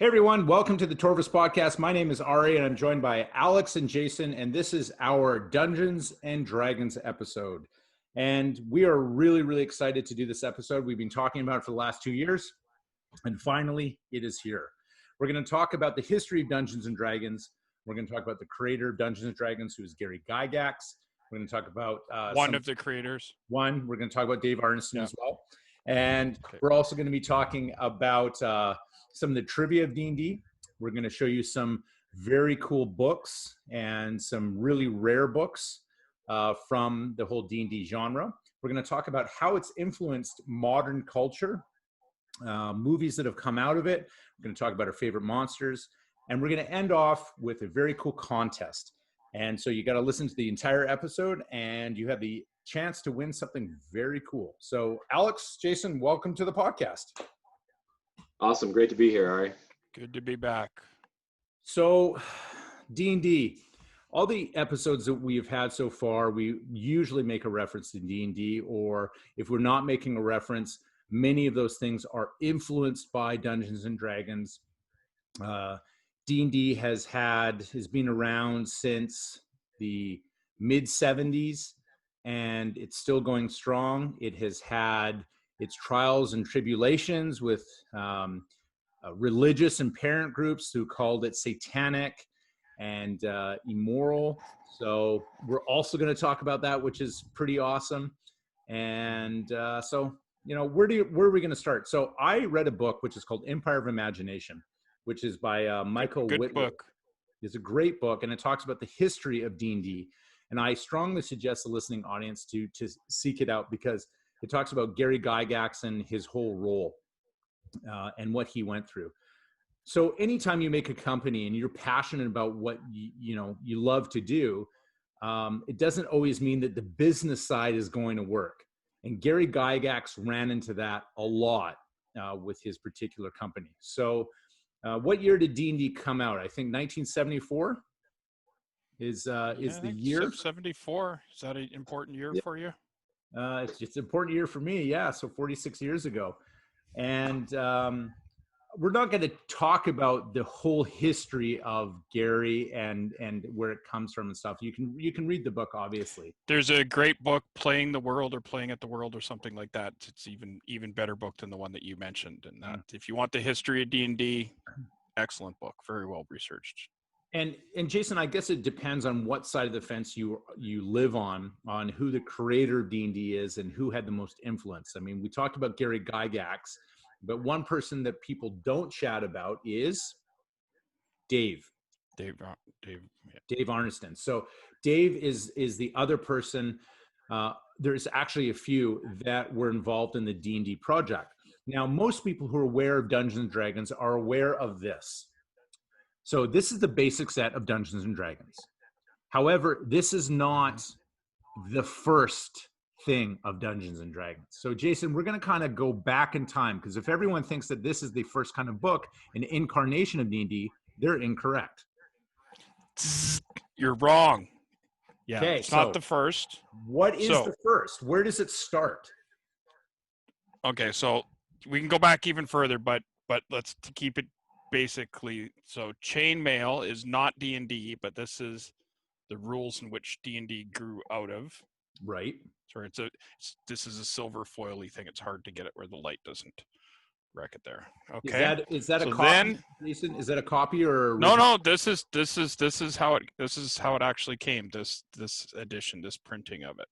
Hey everyone, welcome to the Torvus podcast. My name is Ari and I'm joined by Alex and Jason, and this is our Dungeons and Dragons episode. And we are really excited to do this episode. We've been talking about it for the last 2 years, and finally it is here. We're going to talk about the history of Dungeons and Dragons. We're going to talk about the creator of Dungeons and Dragons, who is Gary Gygax. We're going to talk about one of the creators. We're going to talk about Dave Arneson as well. And we're also going to be talking about some of the trivia of D&D. We're going to show you some very cool books and some really rare books from the whole D&D genre. We're going to talk about how it's influenced modern culture, movies that have come out of it. We're going to talk about our favorite monsters. And we're going to end off with a very cool contest. And so you got to listen to the entire episode and you have the chance to win something very cool. So Alex, Jason, welcome to the podcast. Awesome. Great to be here, Ari. Good to be back. So D&D, all the episodes that we've had so far, we usually make a reference to D&D, or if we're not making a reference, many of those things are influenced by Dungeons and Dragons. D&D has been around since the mid 70s and it's still going strong. It has had its trials and tribulations with religious and parent groups who called it satanic and immoral. So we're also going to talk about that, which is pretty awesome. And so, you know, where are we going to start? So I read a book which is called Empire of Imagination, which is by Michael Whitlow. Good book. It's a great book, and it talks about the history of D&D. And I strongly suggest the listening audience to seek it out, because it talks about Gary Gygax and his whole role and what he went through. So anytime you make a company and you're passionate about what you love to do, it doesn't always mean that the business side is going to work. And Gary Gygax ran into that a lot with his particular company. So what year did D&D come out? I think 1974 is the year. 74. Is that an important year for you? It's an important year for me. Yeah. So 46 years ago. And we're not going to talk about the whole history of Gary and where it comes from and stuff. You can read the book, obviously. There's a great book, Playing the World or Playing at the World or something like that. It's even better book than the one that you mentioned. And that, if you want the history of D&D, excellent book, very well researched. And Jason, I guess it depends on what side of the fence you live on who the creator of D&D is and who had the most influence. I mean, we talked about Gary Gygax, but one person that people don't chat about is Dave. Dave Arneson. So Dave is the other person. There's actually a few that were involved in the D&D project. Now, most people who are aware of Dungeons and Dragons are aware of this. So this is the basic set of Dungeons and Dragons. However, this is not the first thing of Dungeons and Dragons. So Jason, we're going to kind of go back in time, because if everyone thinks that this is the first kind of book, an incarnation of D&D, they're incorrect. You're wrong. Yeah, okay, it's not the first. What is the first? Where does it start? Okay, so we can go back even further, but let's keep it basically. So chainmail is not D&D, but this is the rules in which D&D grew out of. Right. Sorry, this is a silver foily thing. It's hard to get it where the light doesn't wreck it there. Okay. Is that so a copy? Then, Jason, is that a copy or no? This is how it actually came. This edition, this printing of it.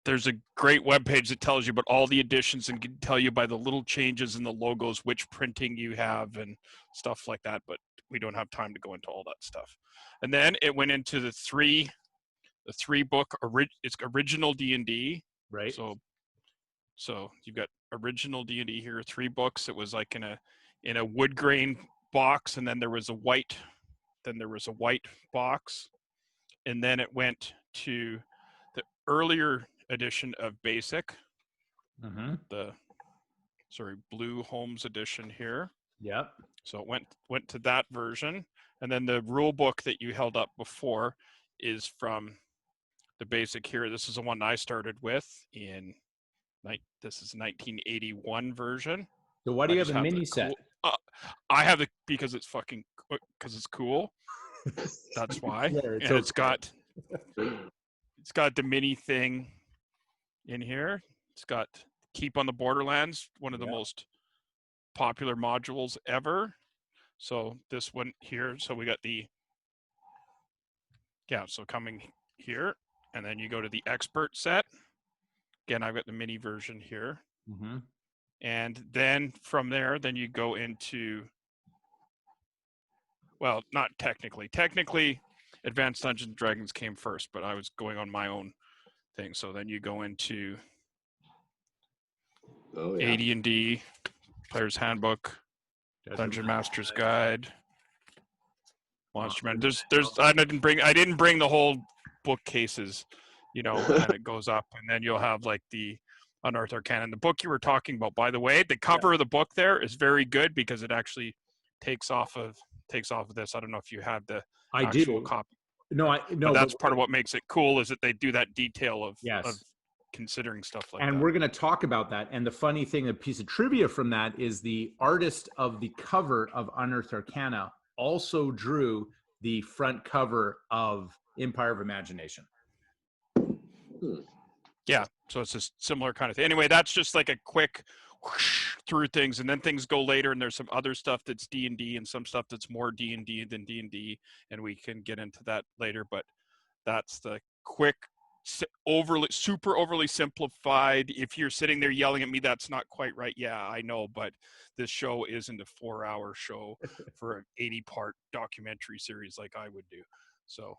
There's a great webpage that tells you about all the editions and can tell you by the little changes in the logos which printing you have and stuff like that. But we don't have time to go into all that stuff. And then it went into the three book. It's original D&D. Right. So you've got original D&D here, 3 books. It was like in a wood grain box, and then there was a white box, and then it went to the earlier edition of Basic, the Blue Holmes edition here. Yep. So it went to that version, and then the rule book that you held up before is from the Basic here. This is the one I started with this is 1981 version. So why do you have a mini set? I have it because it's cool. That's why. And it's got the mini thing in here. It's got Keep on the Borderlands, one of the most popular modules ever. So this one here, so we got so coming here, and then you go to the expert set. Again, I've got the mini version here. Mm-hmm. And then from there, then you go into, well, not technically. Technically, Advanced Dungeons and Dragons came first, but I was going on my own thing. So then you go into AD&D, Player's Handbook, Dungeon Master's Guide, Monster Man. I didn't bring the whole bookcases, and then it goes up, and then you'll have like the Unearthed Arcana. The book you were talking about, by the way, the cover of the book there is very good because it actually takes off of this. I don't know if you have the actual copy. No. But that's part of what makes it cool is that they do that detail of considering stuff like that. And we're going to talk about that. And the funny thing, a piece of trivia from that is the artist of the cover of Unearthed Arcana also drew the front cover of Empire of Imagination. Yeah, so it's a similar kind of thing. Anyway, that's just like a quick whoosh through things, and then things go later, and there's some other stuff that's D&D and some stuff that's more D&D than D&D, and we can get into that later. But that's the quick, super overly simplified. If you're sitting there yelling at me, that's not quite right. Yeah, I know, but this show isn't a 4-hour show for an 80-part documentary series like I would do. So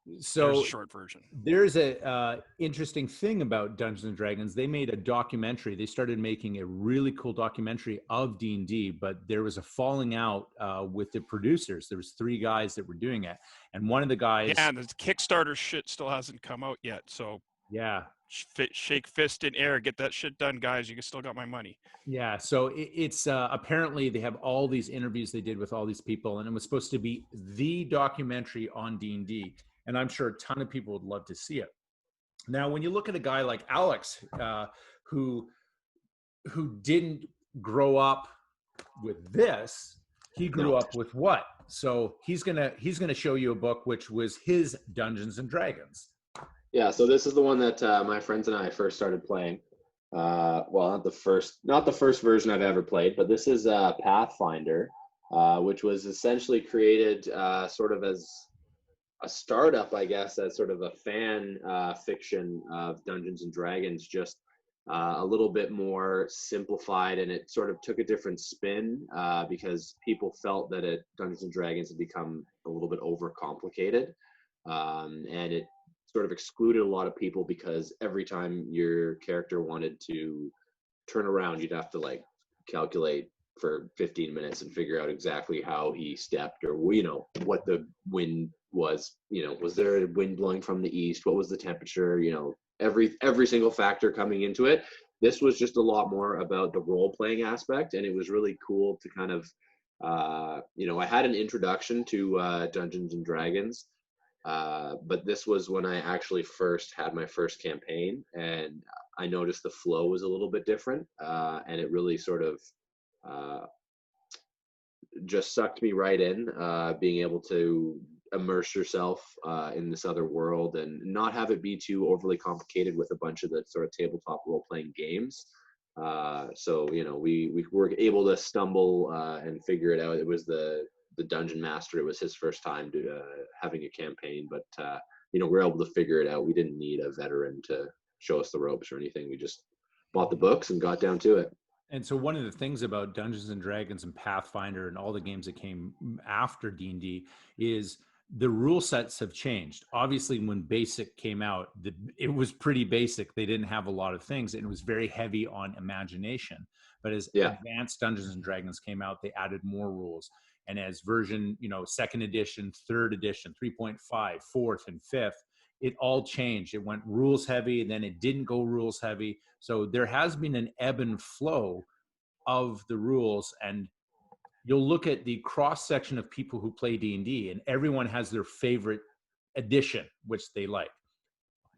there's a short version. There's a interesting thing about Dungeons and Dragons. They made a documentary. They started making a really cool documentary of D&D, but there was a falling out with the producers. There was 3 guys that were doing it, and one of the guys. Yeah, and the Kickstarter shit still hasn't come out yet. So shake fist in air, get that shit done, guys. You still got my money. Yeah, so it's apparently they have all these interviews they did with all these people, and it was supposed to be the documentary on D&D. And I'm sure a ton of people would love to see it. Now, when you look at a guy like Alex, who didn't grow up with this, he grew up with what? So he's gonna show you a book which was his Dungeons and Dragons. Yeah, so this is the one that my friends and I first started playing. Well, not the first version I've ever played, but this is Pathfinder, which was essentially created sort of as a startup, I guess, as sort of a fan fiction of Dungeons and Dragons, just a little bit more simplified, and it sort of took a different spin because people felt that Dungeons and Dragons had become a little bit overcomplicated, and it sort of excluded a lot of people because every time your character wanted to turn around, you'd have to like calculate for 15 minutes and figure out exactly how he stepped, or what the wind was, was there a wind blowing from the east, what was the temperature, every single factor coming into it. This was just a lot more about the role-playing aspect, and it was really cool to kind of I had an introduction to Dungeons and Dragons, but this was when I actually first had my first campaign, and I noticed the flow was a little bit different, and it really sort of just sucked me right in, being able to immerse yourself in this other world and not have it be too overly complicated with a bunch of the sort of tabletop role-playing games. So we were able to stumble and figure it out. It was the dungeon master. It was his first time having a campaign, but we were able to figure it out. We didn't need a veteran to show us the ropes or anything. We just bought the books and got down to it. And so one of the things about Dungeons and Dragons and Pathfinder and all the games that came after D&D is the rule sets have changed. Obviously, when Basic came out, it was pretty basic. They didn't have a lot of things, and it was very heavy on imagination. But as Advanced Dungeons and Dragons came out, they added more rules. And as version, second edition, third edition, 3.5, fourth, and fifth, it all changed. It went rules heavy, then it didn't go rules heavy. So there has been an ebb and flow of the rules, and you'll look at the cross section of people who play D&D, and everyone has their favorite edition, which they like.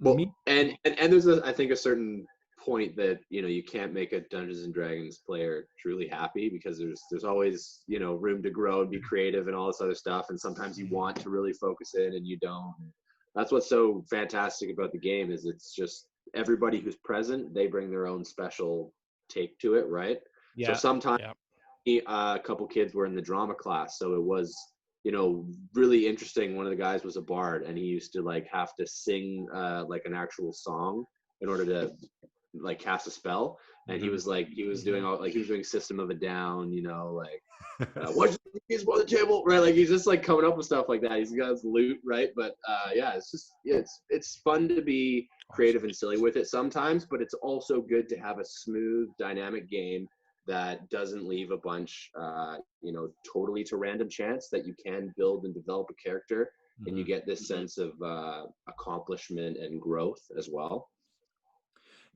Well, and there's I think a certain point that, you know, you can't make a Dungeons and Dragons player truly happy, because there's always, you know, room to grow and be creative and all this other stuff. And sometimes you want to really focus in and you don't. That's what's so fantastic about the game, is it's just everybody who's present, they bring their own special take to it, right? Yeah. So sometimes a couple kids were in the drama class, so it was, you know, really interesting. One of the guys was a bard, and he used to like have to sing like an actual song in order to like cast a spell. And he was like, he was doing System of a Down, you know, like what's on the table, right? Like he's just like coming up with stuff like that. He's got his loot, right? But yeah, it's just it's fun to be creative and silly with it sometimes, but it's also good to have a smooth, dynamic game that doesn't leave a bunch, you know, totally to random chance, that you can build and develop a character, and you get this sense of accomplishment and growth as well.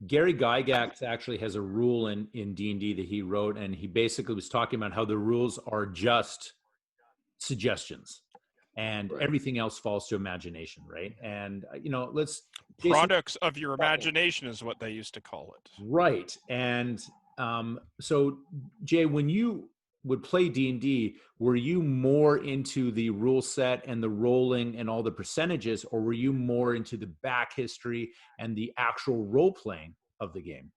Gary Gygax actually has a rule in D&D that he wrote, and he basically was talking about how the rules are just suggestions, and everything else falls to imagination, right? And you know, products of your imagination is what they used to call it, right? And so Jay, when you would play D&D, were you more into the rule set and the rolling and all the percentages, or were you more into the back history and the actual role playing of the game?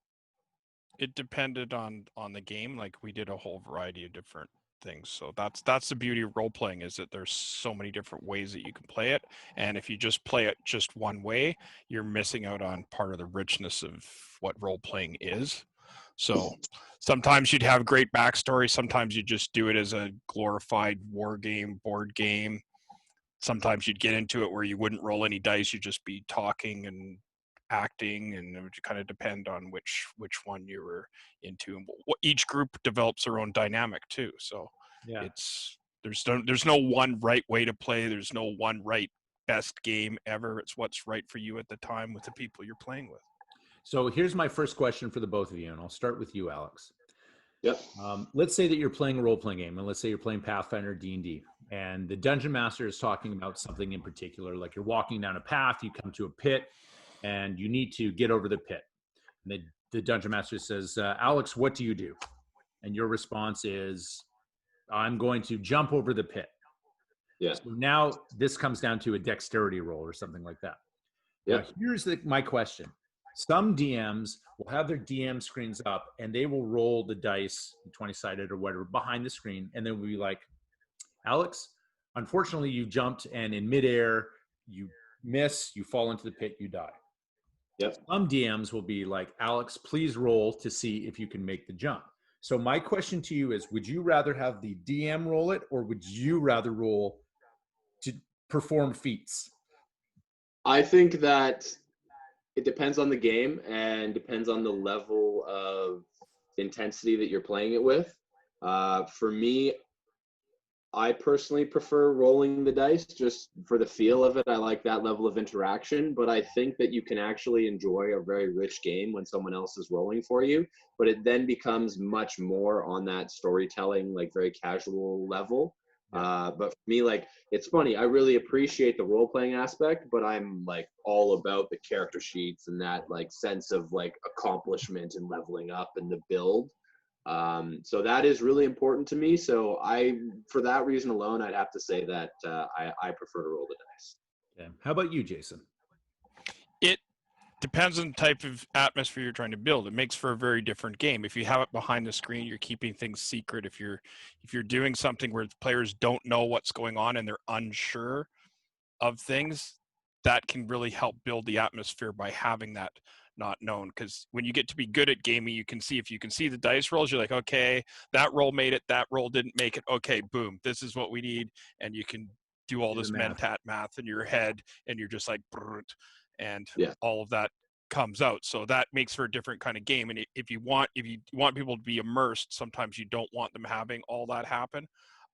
It depended on the game. Like we did a whole variety of different things. So that's the beauty of role playing, is that there's so many different ways that you can play it. And if you just play it just one way, you're missing out on part of the richness of what role playing is. So sometimes you'd have great backstory. Sometimes you just do it as a glorified war game, board game. Sometimes you'd get into it where you wouldn't roll any dice. You'd just be talking and acting, and it would kind of depend on which one you were into. And each group develops their own dynamic too. So yeah, there's no one right way to play. There's no one right best game ever. It's what's right for you at the time with the people you're playing with. So here's my first question for the both of you, and I'll start with you, Alex. Yep. Let's say that you're playing a role-playing game, and let's say you're playing Pathfinder D&D, and the Dungeon Master is talking about something in particular, like you're walking down a path, you come to a pit, and you need to get over the pit. And the Dungeon Master says, Alex, what do you do? And your response is, I'm going to jump over the pit. Yeah. So now this comes down to a dexterity roll or something like that. Yeah. Now here's my question. Some DMs will have their DM screens up, and they will roll the dice, 20-sided or whatever, behind the screen, and then we'll be like, Alex, unfortunately you jumped, and in midair you miss, you fall into the pit, you die. Yep. Some DMs will be like, Alex, please roll to see if you can make the jump. So my question to you is, would you rather have the DM roll it, or would you rather roll to perform feats? I think that it depends on the game and depends on the level of intensity that you're playing it with. For me, I personally prefer rolling the dice just for the feel of it. I like that level of interaction, but I think that you can actually enjoy a very rich game when someone else is rolling for you, but it then becomes much more on that storytelling, like very casual level. But for me, like, it's funny, I really appreciate the role-playing aspect, but I'm like all about the character sheets and that like sense of like accomplishment and leveling up and the build. So that is really important to me. So for that reason alone, I'd have to say that I prefer to roll the dice. Okay. How about you, Jason? It depends on the type of atmosphere you're trying to build. It makes for a very different game. If you have it behind the screen, you're keeping things secret. If you're doing something where the players don't know what's going on and they're unsure of things, that can really help build the atmosphere by having that not known. Because when you get to be good at gaming, you can see, if you can see the dice rolls, you're like, okay, that roll made it, that roll didn't make it. Okay, boom, this is what we need. And you can do all this mentat math in your head, and you're just like, and all of that comes out. So that makes for a different kind of game. And if you want people to be immersed, sometimes you don't want them having all that happen.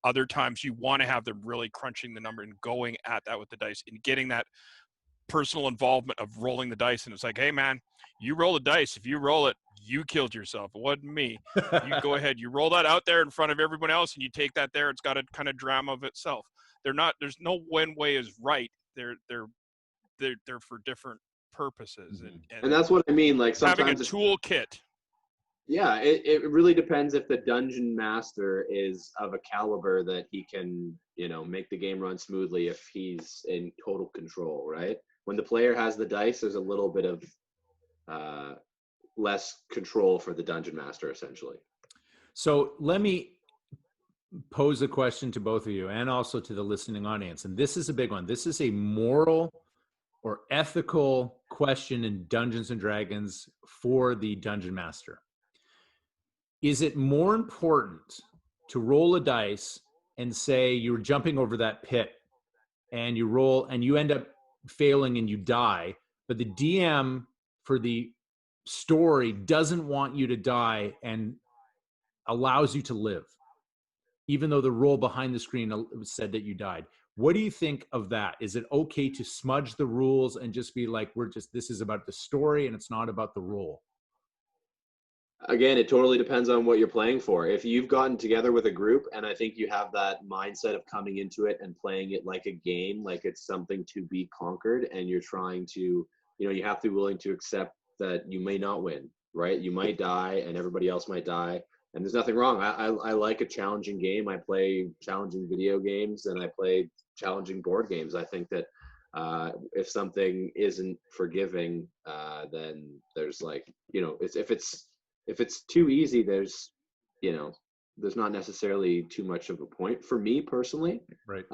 Other times you want to have them really crunching the number and going at that with the dice and getting that personal involvement of rolling the dice. And it's like, hey man, you roll the dice. If you roll it, you killed yourself. It wasn't me. You go ahead, you roll that out there in front of everyone else, and you take that there. It's got a kind of drama of itself. There's no one way is right. They're for different purposes, And that's what I mean. Like having a sometimes toolkit. Yeah, it really depends if the dungeon master is of a caliber that he can, you know, make the game run smoothly if he's in total control, right? When the player has the dice, there's a little bit of less control for the dungeon master, essentially. So let me pose a question to both of you and also to the listening audience. And this is a big one. This is a moral or ethical question in Dungeons and Dragons for the dungeon master. Is it more important to roll a dice and say you're jumping over that pit and you roll and you end up failing and you die, but the DM for the story doesn't want you to die and allows you to live, even though the roll behind the screen said that you died? What do you think of that? Is it okay to smudge the rules and just be like, this is about the story and it's not about the roll? Again, it totally depends on what you're playing for. If you've gotten together with a group, and I think you have that mindset of coming into it and playing it like a game, like it's something to be conquered, and you're trying to, you know, you have to be willing to accept that you may not win, right? You might die and everybody else might die. And there's nothing wrong. I like a challenging game. I play challenging video games and I play challenging board games. I think that if something isn't forgiving, then there's like, you know, if it's too easy, there's, you know, there's not necessarily too much of a point for me personally. Right.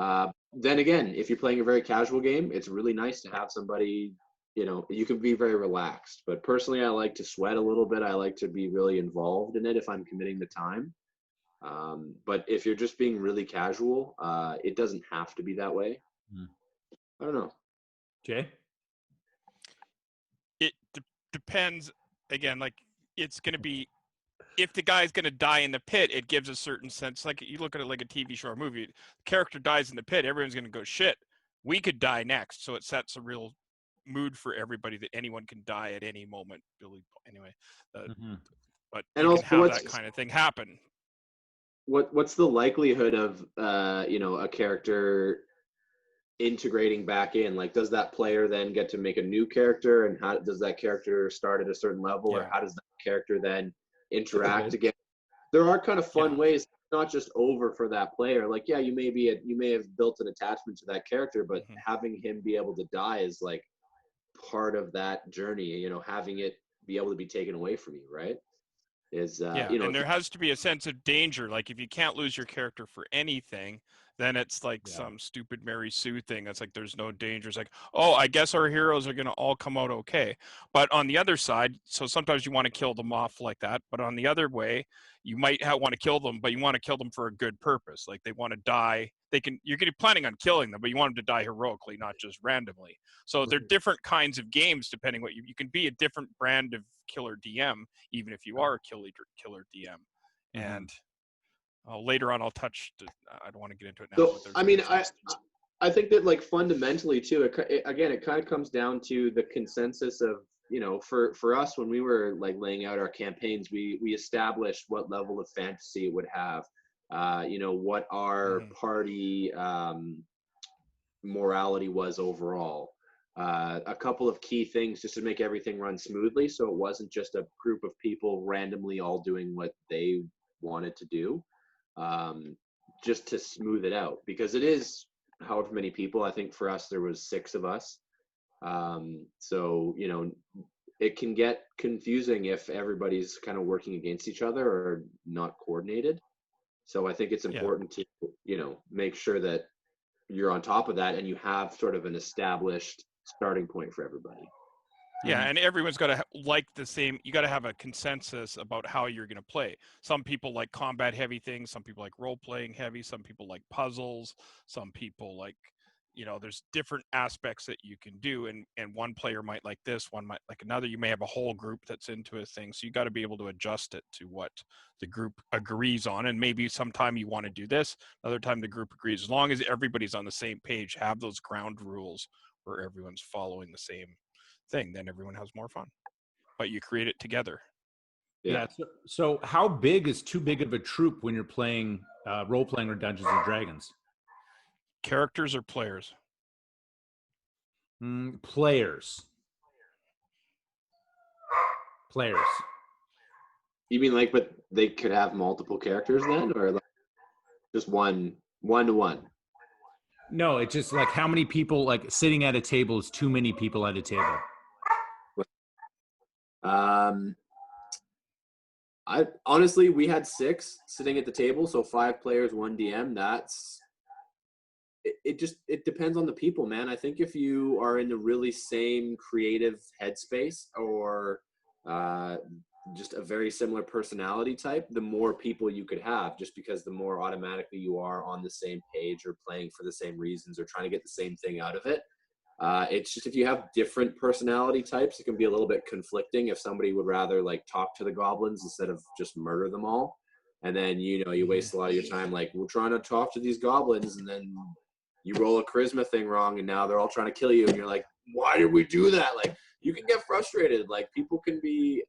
Then again, if you're playing a very casual game, it's really nice to have somebody, you know, you can be very relaxed. But personally, I like to sweat a little bit. I like to be really involved in it if I'm committing the time. But if you're just being really casual, it doesn't have to be that way. I don't know. Jay? It depends. Again, like, it's going to be, if the guy's going to die in the pit, it gives a certain sense. Like, you look at it like a TV show or movie, the character dies in the pit, everyone's going to go, shit, we could die next. So it sets a real mood for everybody that anyone can die at any moment. Anyway, but and you also, can have that kind of thing happen. What's the likelihood of you know, a character integrating back in? Like, does that player then get to make a new character, and how does that character start at a certain level, or how does that character then interact again? There are kind of fun ways, not just over for that player. Like, yeah, you may have built an attachment to that character, but having him be able to die is like part of that journey, you know, having it be able to be taken away from you, right? Is you know, and there has to be a sense of danger. Like, if you can't lose your character for anything, then it's like some stupid Mary Sue thing. It's like there's no danger. It's like, oh, I guess our heroes are going to all come out okay. But on the other side, so sometimes you want to kill them off like that. But on the other way, you might want to kill them, but you want to kill them for a good purpose. Like, they want to die. You're going to be planning on killing them, but you want them to die heroically, not just randomly. So they're different kinds of games depending what you can be a different brand of killer DM, even if you are a killer DM. And later on, I'll touch. I don't want to get into it now. So, I mean, I think that, like, fundamentally too, it kind of comes down to the consensus of, you know, for us, when we were like laying out our campaigns, we established what level of fantasy it would have, you know, what our party morality was overall. A couple of key things just to make everything run smoothly, so it wasn't just a group of people randomly all doing what they wanted to do, just to smooth it out, because it is however many people. I think for us there was 6 of us, so, you know, it can get confusing if everybody's kind of working against each other or not coordinated. So I think it's important to, you know, make sure that you're on top of that and you have sort of an established starting point for everybody. Yeah, and everyone's got to like the same. You got to have a consensus about how you're going to play. Some people like combat heavy things. Some people like role playing heavy. Some people like puzzles. Some people like, you know, there's different aspects that you can do. And one player might like this, one might like another. You may have a whole group that's into a thing. So you got to be able to adjust it to what the group agrees on. And maybe sometime you want to do this, another time the group agrees. As long as everybody's on the same page, have those ground rules where everyone's following the same thing, then everyone has more fun, but you create it together. So how big is too big of a troop when you're playing role playing or Dungeons and Dragons? Characters or players? Players. players. You mean like, but they could have multiple characters then, or like just one-to-one? No, it's just like how many people like sitting at a table is too many people at a table. I honestly, we had 6 sitting at the table, so 5 players, 1 DM. That's it depends on the people, man. I think if you are in the really same creative headspace or just a very similar personality type, the more people you could have, just because the more automatically you are on the same page or playing for the same reasons or trying to get the same thing out of it. It's just if you have different personality types, it can be a little bit conflicting if somebody would rather like talk to the goblins instead of just murder them all. And then, you know, you waste a lot of your time like, we're trying to talk to these goblins, and then you roll a charisma thing wrong and now they're all trying to kill you, and you're like, why did we do that? Like, you can get frustrated. Like, people can be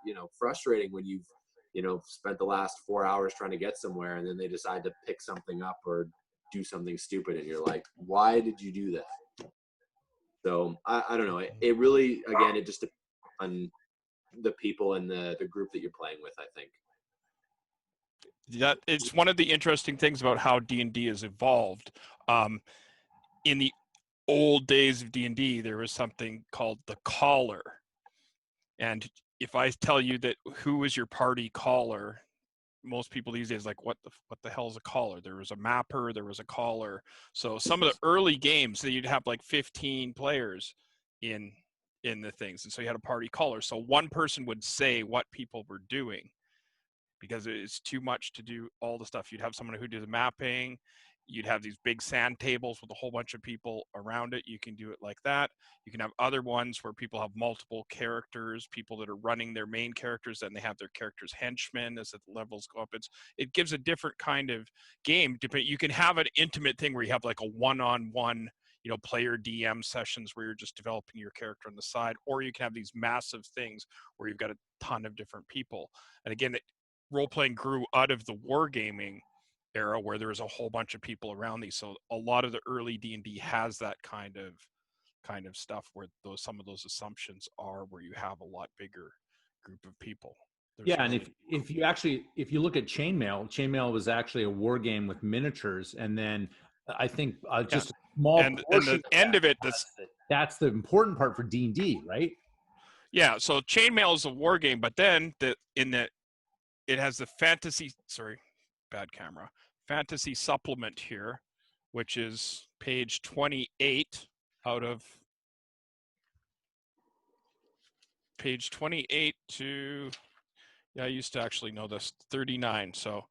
you know, frustrating when you've, you know, spent the last 4 hours trying to get somewhere, and then they decide to pick something up or do something stupid, and you're like, why did you do that? So I don't know. It really, again, it just depends on the people and the group that you're playing with, I think. That it's one of the interesting things about how D&D has evolved. In the old days of D&D, there was something called the caller. And if I tell you that who was your party caller, most people these days like, what the hell is a caller? There was a mapper, there was a caller. So some of the early games that you'd have like 15 players in the things, and so you had a party caller. So one person would say what people were doing, because it's too much to do all the stuff. You'd have someone who did the mapping. You'd have these big sand tables with a whole bunch of people around it. You can do it like that. You can have other ones where people have multiple characters, people that are running their main characters, and they have their characters' henchmen as the levels go up. It gives a different kind of game. You can have an intimate thing where you have like a one-on-one, you know, player DM sessions where you're just developing your character on the side, or you can have these massive things where you've got a ton of different people. And again, role-playing grew out of the wargaming era where there was a whole bunch of people around these. So a lot of the early D&D has that kind of stuff where some of those assumptions are where you have a lot bigger group of people. Yeah, and if you look at chainmail was actually a war game with miniatures, and then I think just a small and the end of it, that's the important part for D&D, right? Yeah, so chainmail is a war game, but then it has the fantasy supplement here, which is page 28 out of page 28 to, I used to actually know this, 39. So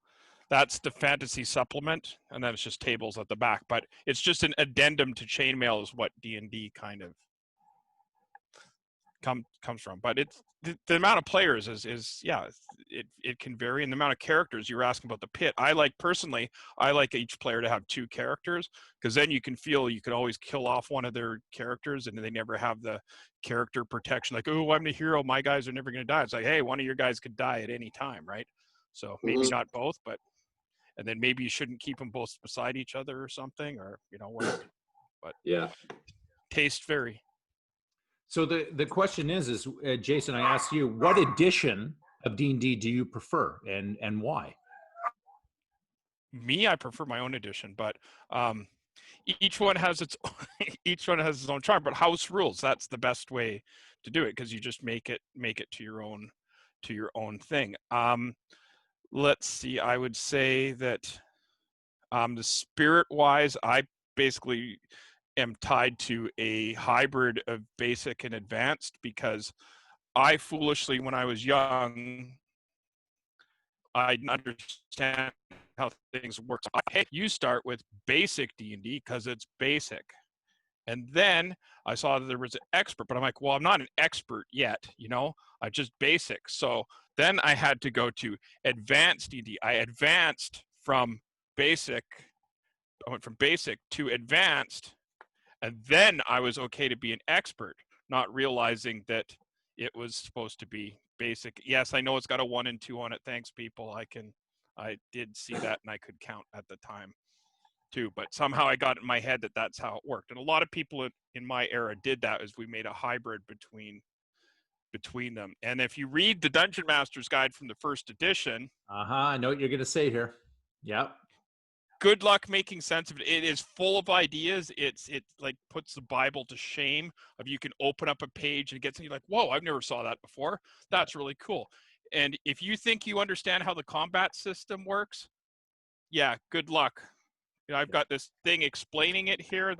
that's the fantasy supplement, and then it's just tables at the back. But it's just an addendum to chainmail is what D&D kind of comes from. But it's the amount of players is it can vary, and the amount of characters. You were asking about the pit. I like each player to have 2 characters, because then you can feel you could always kill off one of their characters, and they never have the character protection like, oh, I'm the hero, my guys are never going to die. It's like, hey, one of your guys could die at any time, right? So maybe not both, and then maybe you shouldn't keep them both beside each other or something, or whatever. But yeah, taste vary. So the question is Jason, I asked you, what edition of D&D do you prefer, and why? Me, I prefer my own edition, but each one has its own charm. But house rules, that's the best way to do it, because you just make it to your own thing. Let's see. I would say that the spirit wise, I basically am tied to a hybrid of basic and advanced, because I foolishly, when I was young, I didn't understand how things work. So, hey, you start with basic D&D because it's basic. And then I saw that there was an expert, but I'm like, well, I'm not an expert yet, I'm just basic. So then I had to go to advanced D&D. I advanced from basic. I went from basic to advanced, and then I was okay to be an expert, not realizing that it was supposed to be basic. Yes, I know it's got a 1 and 2 on it. Thanks, people. I did see that, and I could count at the time too. But somehow I got in my head that that's how it worked. And a lot of people in my era did that, as we made a hybrid between between them. And if you read the Dungeon Master's Guide from the first edition, I know what you're going to say here. Yep. Good luck making sense of it. It is full of ideas. It like puts the Bible to shame. Of you can open up a page and it gets, and you're like, whoa, I've never saw that before. That's really cool. And if you think you understand how the combat system works, yeah, good luck. You know, I've got this thing explaining it here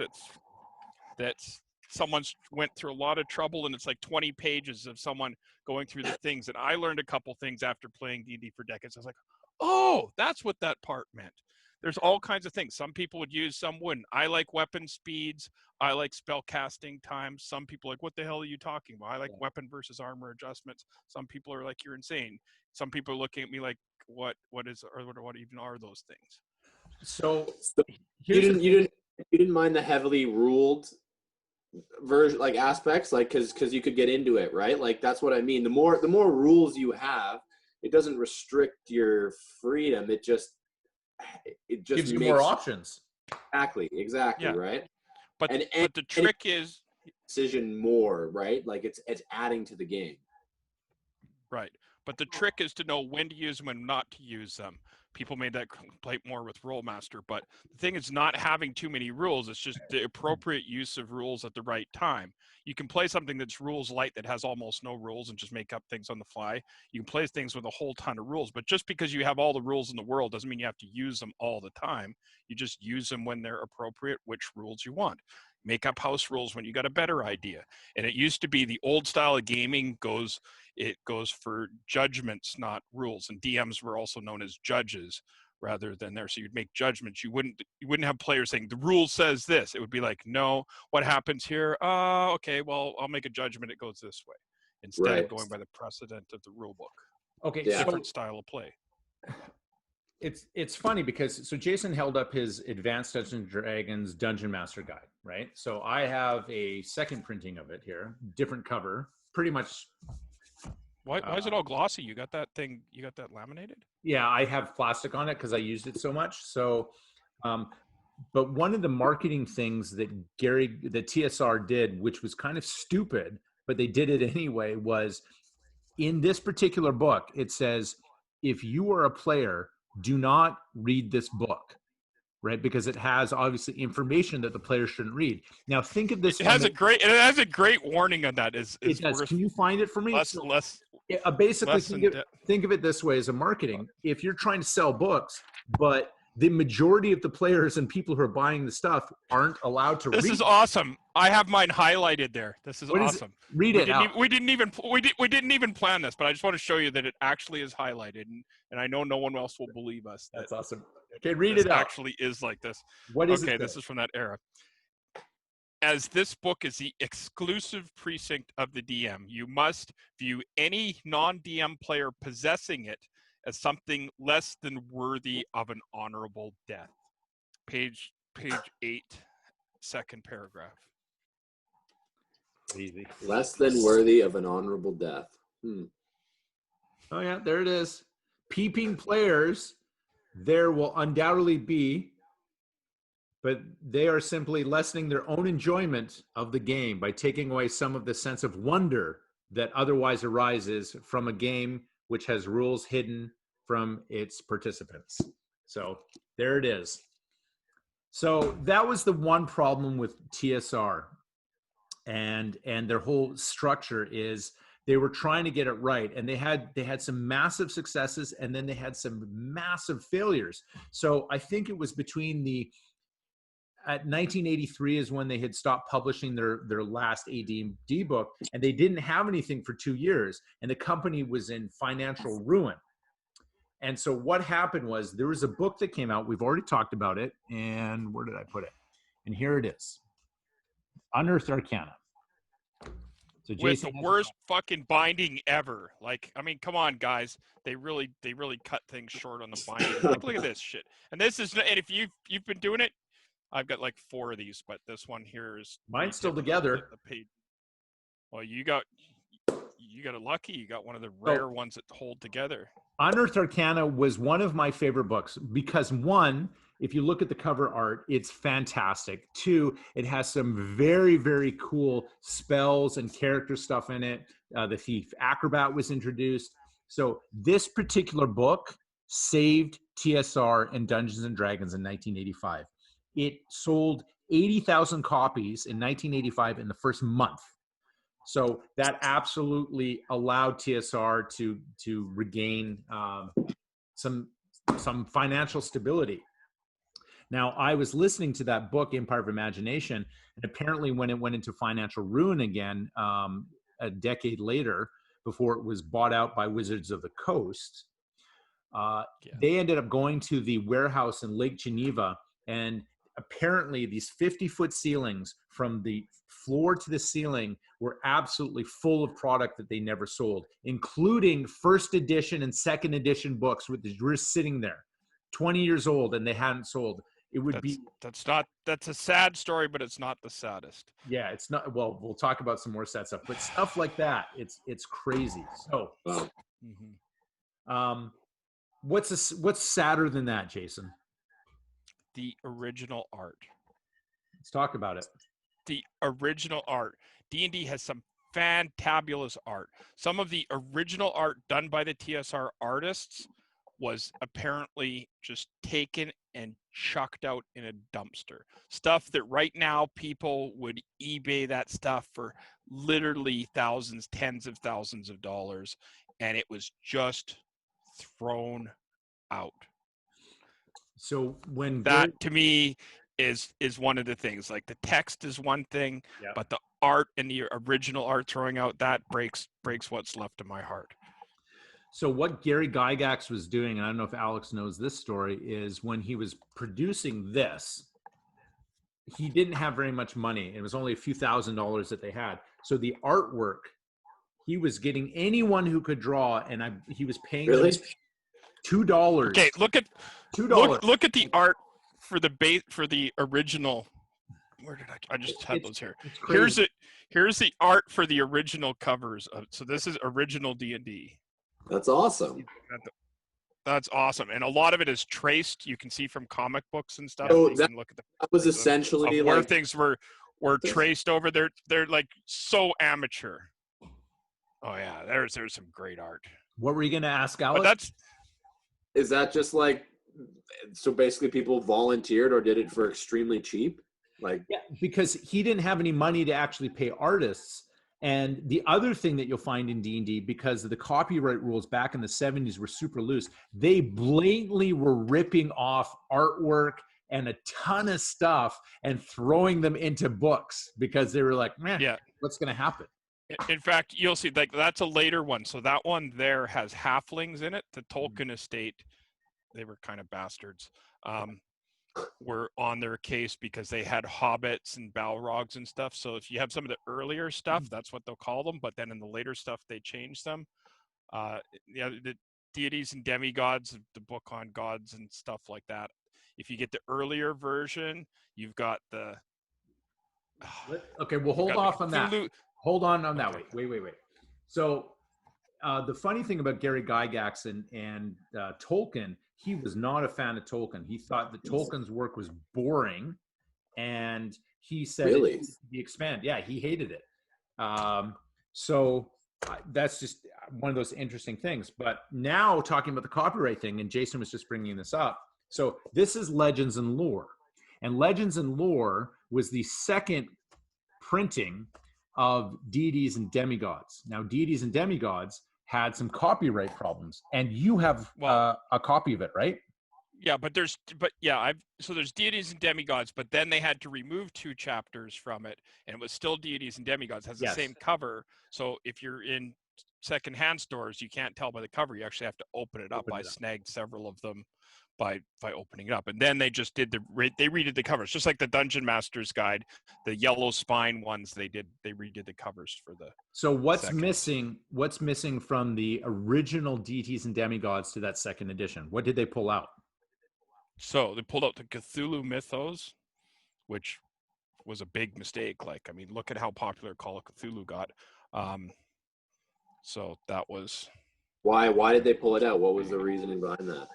that's someone's went through a lot of trouble, and it's like 20 pages of someone going through the things. And I learned a couple things after playing D&D for decades. I was like, oh, that's what that part meant. There's all kinds of things. Some people would use, some wouldn't. I like weapon speeds. I like spell casting times. Some people are like, what the hell are you talking about? I like weapon versus armor adjustments. Some people are like, you're insane. Some people are looking at me like, what even are those things? So you didn't mind the heavily ruled version, like aspects, like because you could get into it, right? Like that's what I mean. The more rules you have, it doesn't restrict your freedom. It just gives you more options. Exactly, yeah. Right. But the trick is decision more, right? Like it's adding to the game. Right. But the trick is to know when to use them and not to use them. People made that complaint more with Rollmaster, but the thing is not having too many rules. It's just the appropriate use of rules at the right time. You can play something that's rules light that has almost no rules and just make up things on the fly. You can play things with a whole ton of rules, but just because you have all the rules in the world doesn't mean you have to use them all the time. You just use them when they're appropriate, which rules you want. Make up house rules when you got a better idea. And it used to be the old style of gaming goes for judgments, not rules. And DMs were also known as judges rather than there. So you'd make judgments. You wouldn't have players saying the rule says this. It would be like, no, what happens here? Okay, well, I'll make a judgment. It goes this way instead of going by the precedent of the rule book. Okay, different style of play. It's funny because so Jason held up his Advanced Dungeons and Dragons Dungeon Master Guide, right? So I have a second printing of it here, different cover, pretty much. Why is it all glossy? You got that thing? You got that laminated? Yeah, I have plastic on it because I used it so much. So, but one of the marketing things that TSR did, which was kind of stupid, but they did it anyway, was in this particular book, it says, if you are a player, do not read this book, right? Because it has obviously information that the player shouldn't read. Now think of this. It has a great warning on that. It does. Can you find it for me? Basically, think of it this way as a marketing. If you're trying to sell books, but the majority of the players and people who are buying the stuff aren't allowed to read. This is awesome. I have mine highlighted there. This is awesome. Read it. We didn't even plan this, but I just want to show you that it actually is highlighted, and I know no one else will believe us. That's awesome. Okay, read it out. Actually is like this. What is it? Okay, this is from that era. As this book is the exclusive precinct of the DM, you must view any non-DM player possessing it as something less than worthy of an honorable death. Page 8, second paragraph. Easy. Less than worthy of an honorable death. Oh yeah, there it is. Peeping players, there will undoubtedly be, but they are simply lessening their own enjoyment of the game by taking away some of the sense of wonder that otherwise arises from a game which has rules hidden from its participants. So there it is. So that was the one problem with TSR and their whole structure is they were trying to get it right, and they had some massive successes, and then they had some massive failures. So I think it was at 1983 is when they had stopped publishing their last AD&D book, and they didn't have anything for 2 years, and the company was in financial ruin. And so what happened was there was a book that came out. We've already talked about it. And where did I put it? And here it is. Unearthed Arcana. So with the worst fucking binding ever. Like, I mean, come on, guys. They really cut things short on the binding. Like, look at this shit. And this is, and if you've been doing it, I've got like 4 of these, but this one here is mine's still together. The page. Well, you got it lucky. You got one of the rare ones that hold together. Unearthed Arcana was one of my favorite books because one, if you look at the cover art, it's fantastic. 2, it has some very, very cool spells and character stuff in it. The Thief Acrobat was introduced. So this particular book saved TSR and Dungeons and Dragons in 1985. It sold 80,000 copies in 1985 in the first month. So that absolutely allowed TSR to regain some financial stability. Now, I was listening to that book, Empire of Imagination, and apparently when it went into financial ruin again a decade later, before it was bought out by Wizards of the Coast, they ended up going to the warehouse in Lake Geneva, and apparently these 50-foot ceilings from the floor to the ceiling were absolutely full of product that they never sold, including first edition and second edition books which were sitting there 20 years old and they hadn't sold. It would that's a sad story, but it's not the saddest. Yeah, it's not. Well, we'll talk about some more sad stuff, but stuff like that, it's crazy. So what's sadder than that, Jason? The original art. Let's talk about it. The original art. D&D has some fantabulous art. Some of the original art done by the TSR artists was apparently just taken and chucked out in a dumpster. Stuff that right now people would eBay that stuff for literally thousands, tens of thousands of dollars, and it was just thrown out. So when that to me is one of the things. Like the text is one thing, but the art and the original art throwing out, that breaks what's left of my heart. So what Gary Gygax was doing, and I don't know if Alex knows this story, is when he was producing this, he didn't have very much money. It was only a few $1,000s that they had. So the artwork, he was getting anyone who could draw, and he was paying them $2. Okay, look at $2. Look at the art for the original. Where did I just had those here? Here's the art for the original covers of. So this is original D&D. That's awesome. That's awesome, and a lot of it is traced. You can see from comic books and stuff. So that look at that was essentially where things were traced over. They're like so amateur. Oh yeah, there's some great art. What were you going to ask, Alex? But is that just like, so basically people volunteered or did it for extremely cheap? Like, yeah, because he didn't have any money to actually pay artists. And the other thing that you'll find in D&D, because the copyright rules back in the 70s were super loose, they blatantly were ripping off artwork and a ton of stuff and throwing them into books because they were like, man, what's going to happen? In fact, you'll see, like, that's a later one. So that one there has halflings in it. The Tolkien estate, they were kind of bastards, were on their case because they had hobbits and balrogs and stuff. So if you have some of the earlier stuff, that's what they'll call them. But then in the later stuff, they changed them. The deities and demigods, the book on gods and stuff like that. If you get the earlier version, you've got the... Okay, well, hold off on that. Hold on that. Wait. So the funny thing about Gary Gygax and Tolkien, he was not a fan of Tolkien. He thought that Tolkien's work was boring, and he said it needed to be expanded. Yeah, he hated it. So that's just one of those interesting things. But now talking about the copyright thing, and Jason was just bringing this up. So this is Legends and Lore. And Legends and Lore was the second printing of deities and demigods. Now, deities and demigods had some copyright problems, and you have a copy of it, right? Yeah, so there's deities and demigods, but then they had to remove 2 chapters from it, and it was still deities and demigods. It has the same cover. So if you're in secondhand stores, you can't tell by the cover. You actually have to open it up. I snagged several of them by opening it up, and then they just did they redid the covers, just like the Dungeon Master's Guide, the yellow spine ones. They redid the covers for the. So what's missing from the original deities and demigods to that second edition? What did they pull out? So they pulled out the Cthulhu mythos, which was a big mistake. Like, I mean, look at how popular Call of Cthulhu got. So that was why did they pull it out? What was the reasoning behind that?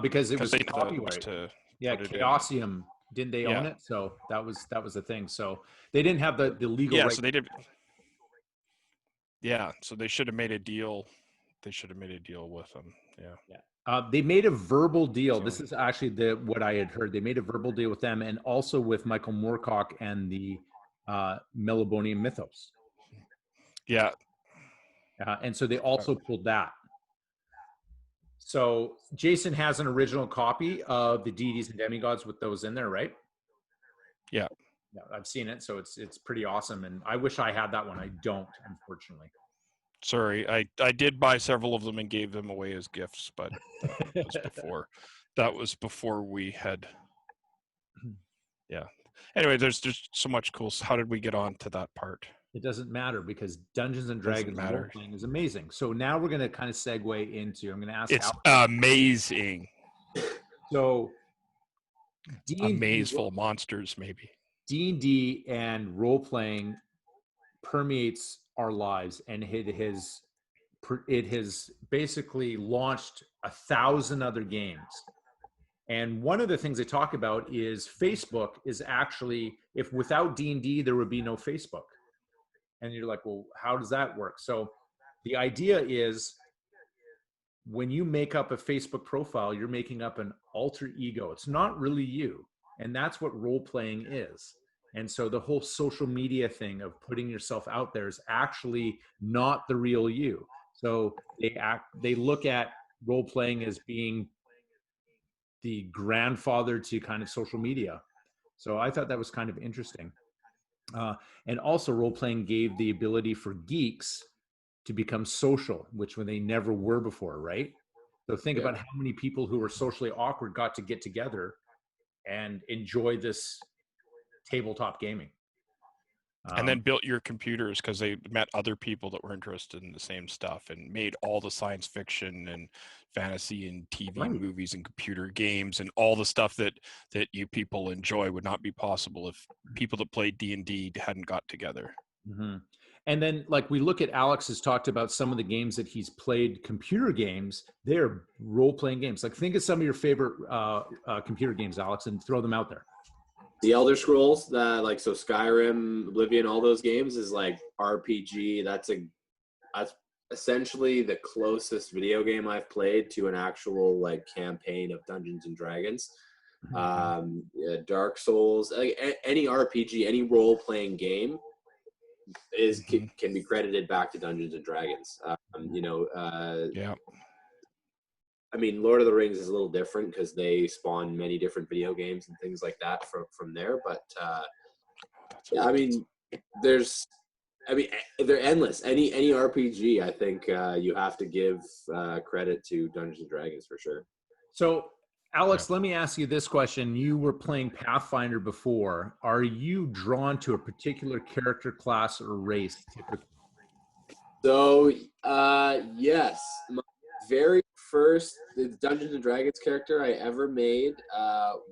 Because it was they know copyright. to Yeah, put it in. Chaosium, didn't they own it? So that was the thing. So they didn't have the legal right. So they did. Yeah, so they should have made a deal. They should have made a deal with them. Yeah. They made a verbal deal. So- This is actually what I had heard. They made a verbal deal with them, and also with Michael Moorcock and the Melibonian Mythos. Yeah. And so they also pulled that. So Jason has an original copy of the Deities and Demigods with those in there, right? Yeah. Yeah, I've seen it, so it's pretty awesome, and I wish I had that one. I don't, unfortunately. Sorry, I did buy several of them and gave them away as gifts, but that was before we had. Yeah. Anyway, there's just so much cool. How did we get on to that part? It doesn't matter because Dungeons and Dragons role-playing is amazing. So now we're going to kind of segue into. I'm going to ask. It's Alex. amazing. So, a maze full of monsters, maybe. D&D and role-playing permeates our lives, and it has basically launched 1,000 other games. And one of the things they talk about is Facebook is actually, if without D&D, there would be no Facebook. And you're like, well, how does that work? So the idea is when you make up a Facebook profile, you're making up an alter ego. It's not really you. And that's what role-playing is. And so the whole social media thing of putting yourself out there is actually not the real you. So they look at role-playing as being the grandfather to kind of social media. So I thought that was kind of interesting. And also role-playing gave the ability for geeks to become social, which when they never were before, right? So think about how many people who were socially awkward got to get together and enjoy this tabletop gaming. And then built your computers because they met other people that were interested in the same stuff and made all the science fiction and fantasy and TV movies and computer games and all the stuff that you people enjoy would not be possible if people that played D&D hadn't got together. Mm-hmm. And then like we look at Alex has talked about some of the games that he's played, computer games, they're role-playing games. Like think of some of your favorite computer games, Alex, and throw them out there. The Elder Scrolls, so Skyrim, Oblivion, all those games is like RPG. That's essentially the closest video game I've played to an actual like campaign of Dungeons and Dragons. Dark Souls, like any RPG, any role-playing game can be credited back to Dungeons and Dragons. I mean, Lord of the Rings is a little different because they spawn many different video games and things like that from there. But they're endless. Any RPG, I think you have to give credit to Dungeons and Dragons for sure. So, Alex, let me ask you this question. You were playing Pathfinder before. Are you drawn to a particular character class or race typically? So, yes. My very first Dungeons and Dragons character I ever made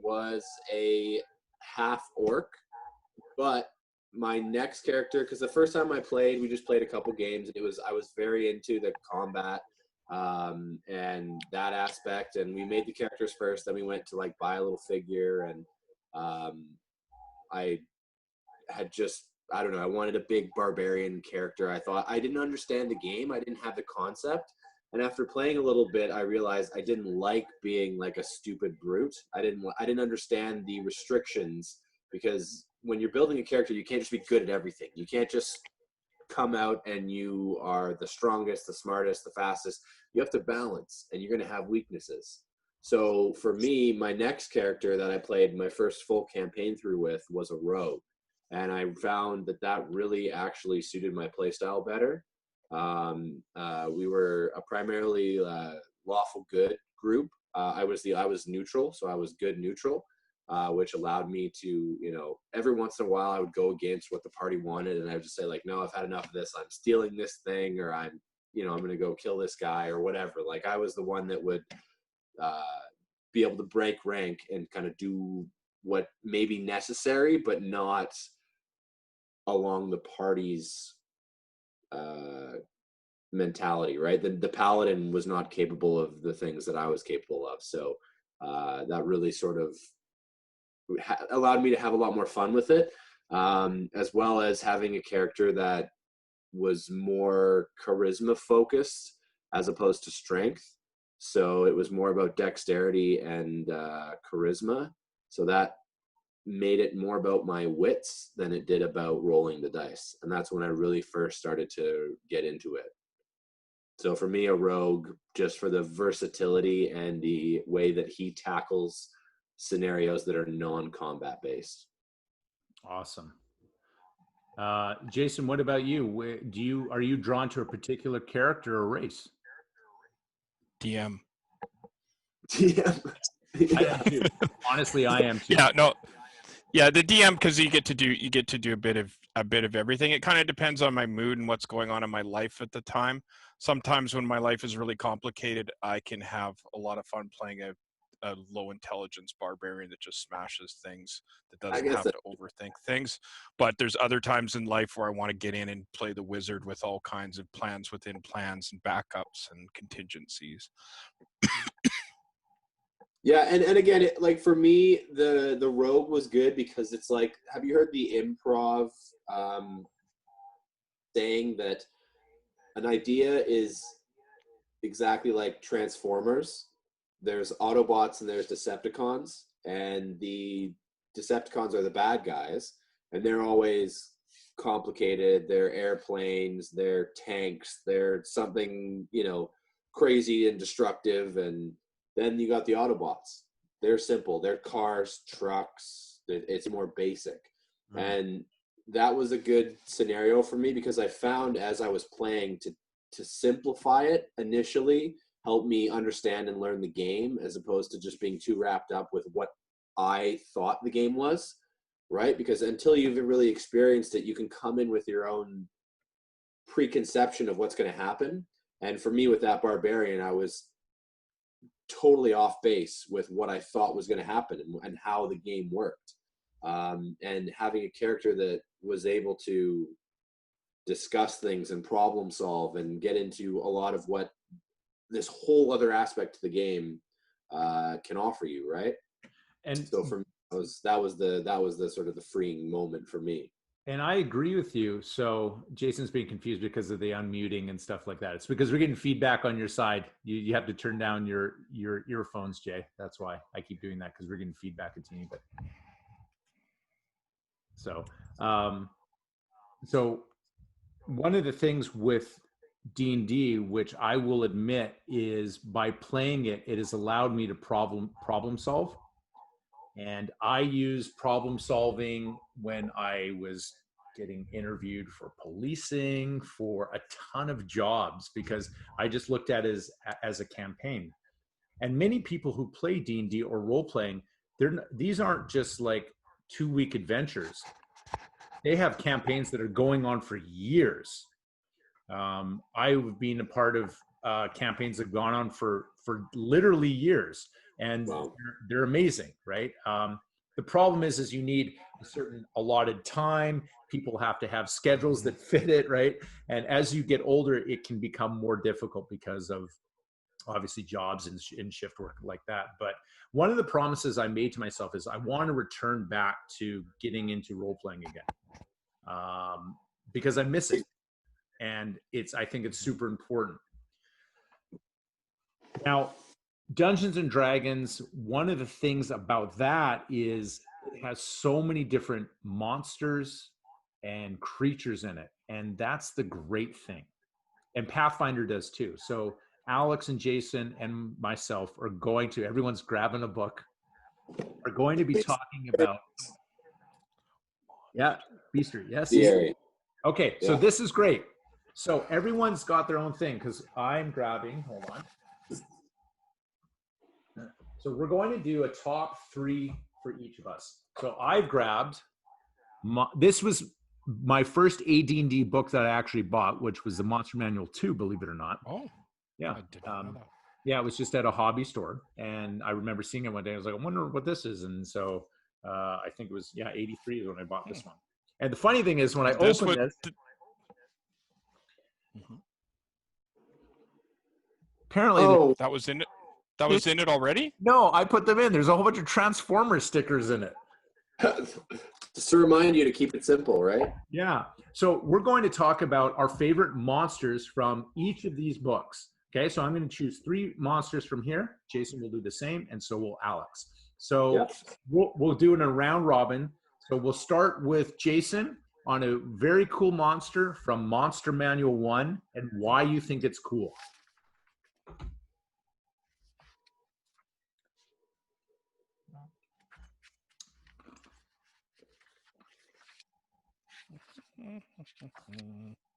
was a half orc, but my next character, because the first time I played, we just played a couple games, and I was very into the combat and that aspect, and we made the characters first, then we went to like buy a little figure, and I had just, I don't know, I wanted a big barbarian character. I thought I didn't understand the game, I didn't have the concept. And after playing a little bit, I realized I didn't like being like a stupid brute. I didn't understand the restrictions, because when you're building a character, you can't just be good at everything. You can't just come out and you are the strongest, the smartest, the fastest. You have to balance, and you're going to have weaknesses. So for me, my next character that I played my first full campaign through with was a rogue. And I found that really actually suited my playstyle better. We were a primarily lawful good group. I was neutral, so I was good neutral, which allowed me to, every once in a while I would go against what the party wanted, and I would just say like, no, I've had enough of this. I'm stealing this thing, or I'm going to go kill this guy or whatever. Like I was the one that would be able to break rank and kind of do what may be necessary, but not along the party's mentality, right? The paladin was not capable of the things that I was capable of. So that really sort of allowed me to have a lot more fun with it, as well as having a character that was more charisma focused as opposed to strength. So it was more about dexterity and charisma. So that made it more about my wits than it did about rolling the dice. And that's when I really first started to get into it. So for me, a rogue, just for the versatility and the way that he tackles scenarios that are non-combat based. Awesome. Jason, what about you? Are you drawn to a particular character or race? DM. Yeah. I am too. Honestly, I am too. Yeah, no. Yeah, the DM, because you get to do a bit of everything. It kind of depends on my mood and what's going on in my life at the time. Sometimes when my life is really complicated, I can have a lot of fun playing a low intelligence barbarian that just smashes things, that doesn't have to overthink things. But there's other times in life where I want to get in and play the wizard with all kinds of plans within plans and backups and contingencies. Yeah, and again, like for me, the rogue was good because it's like, have you heard the improv saying that an idea is exactly like Transformers? There's Autobots and there's Decepticons, and the Decepticons are the bad guys, and they're always complicated. They're airplanes, they're tanks, they're something, crazy and destructive. And then you got the Autobots. They're simple. They're cars, trucks. It's more basic. Mm-hmm. And that was a good scenario for me because I found as I was playing to simplify it initially helped me understand and learn the game as opposed to just being too wrapped up with what I thought the game was, right? Because until you've really experienced it, you can come in with your own preconception of what's going to happen. And for me with that barbarian, I was totally off base with what I thought was going to happen and how the game worked. And having a character that was able to discuss things and problem solve and get into a lot of what this whole other aspect of the game can offer you, right? And so for me, that was the sort of the freeing moment for me. And I agree with you. So Jason's being confused because of the unmuting and stuff like that. It's because we're getting feedback on your side. You have to turn down your earphones, Jay. That's why I keep doing that, because we're getting feedback at me. But so one of the things with D&D, which I will admit, is by playing it, it has allowed me to problem solve. And I used problem solving when I was getting interviewed for policing, for a ton of jobs, because I just looked at it as a campaign. And many people who play D&D or role playing, these aren't just like 2-week adventures. They have campaigns that are going on for years. I've been a part of campaigns that have gone on for literally years, and wow, they're amazing, right? The problem is you need a certain allotted time. People have to have schedules that fit it, right? And as you get older, it can become more difficult because of obviously jobs and shift work like that. But one of the promises I made to myself is I want to return back to getting into role playing again, because I miss it. And I think it's super important. Now, Dungeons and Dragons, one of the things about that is it has so many different monsters and creatures in it. And that's the great thing. And Pathfinder does too. So Alex and Jason and myself are everyone's grabbing a book, are going to be talking about, Beaster, yes? Okay, so this is great. So everyone's got their own thing, because I'm grabbing, hold on. So we're going to do a top 3 for each of us. So I've grabbed, this was my first AD&D book that I actually bought, which was the Monster Manual 2, believe it or not. Oh, yeah. I did not know that. Yeah, it was just at a hobby store. And I remember seeing it one day. I was like, I wonder what this is. And so I think it was, 83 is when I bought this one. And the funny thing is when I opened this. Apparently, Oh, That was in it. That was in it already? no, I put them in. There's a whole bunch of Transformer stickers in it. just to remind you to keep it simple, right? Yeah. So we're going to talk about our favorite monsters from each of these books. Okay. So I'm going to choose 3 monsters from here. Jason will do the same, and so will Alex. So Yeah. we'll do it in a round robin. So we'll start with Jason on a very cool monster from Monster Manual 1 and why you think it's cool.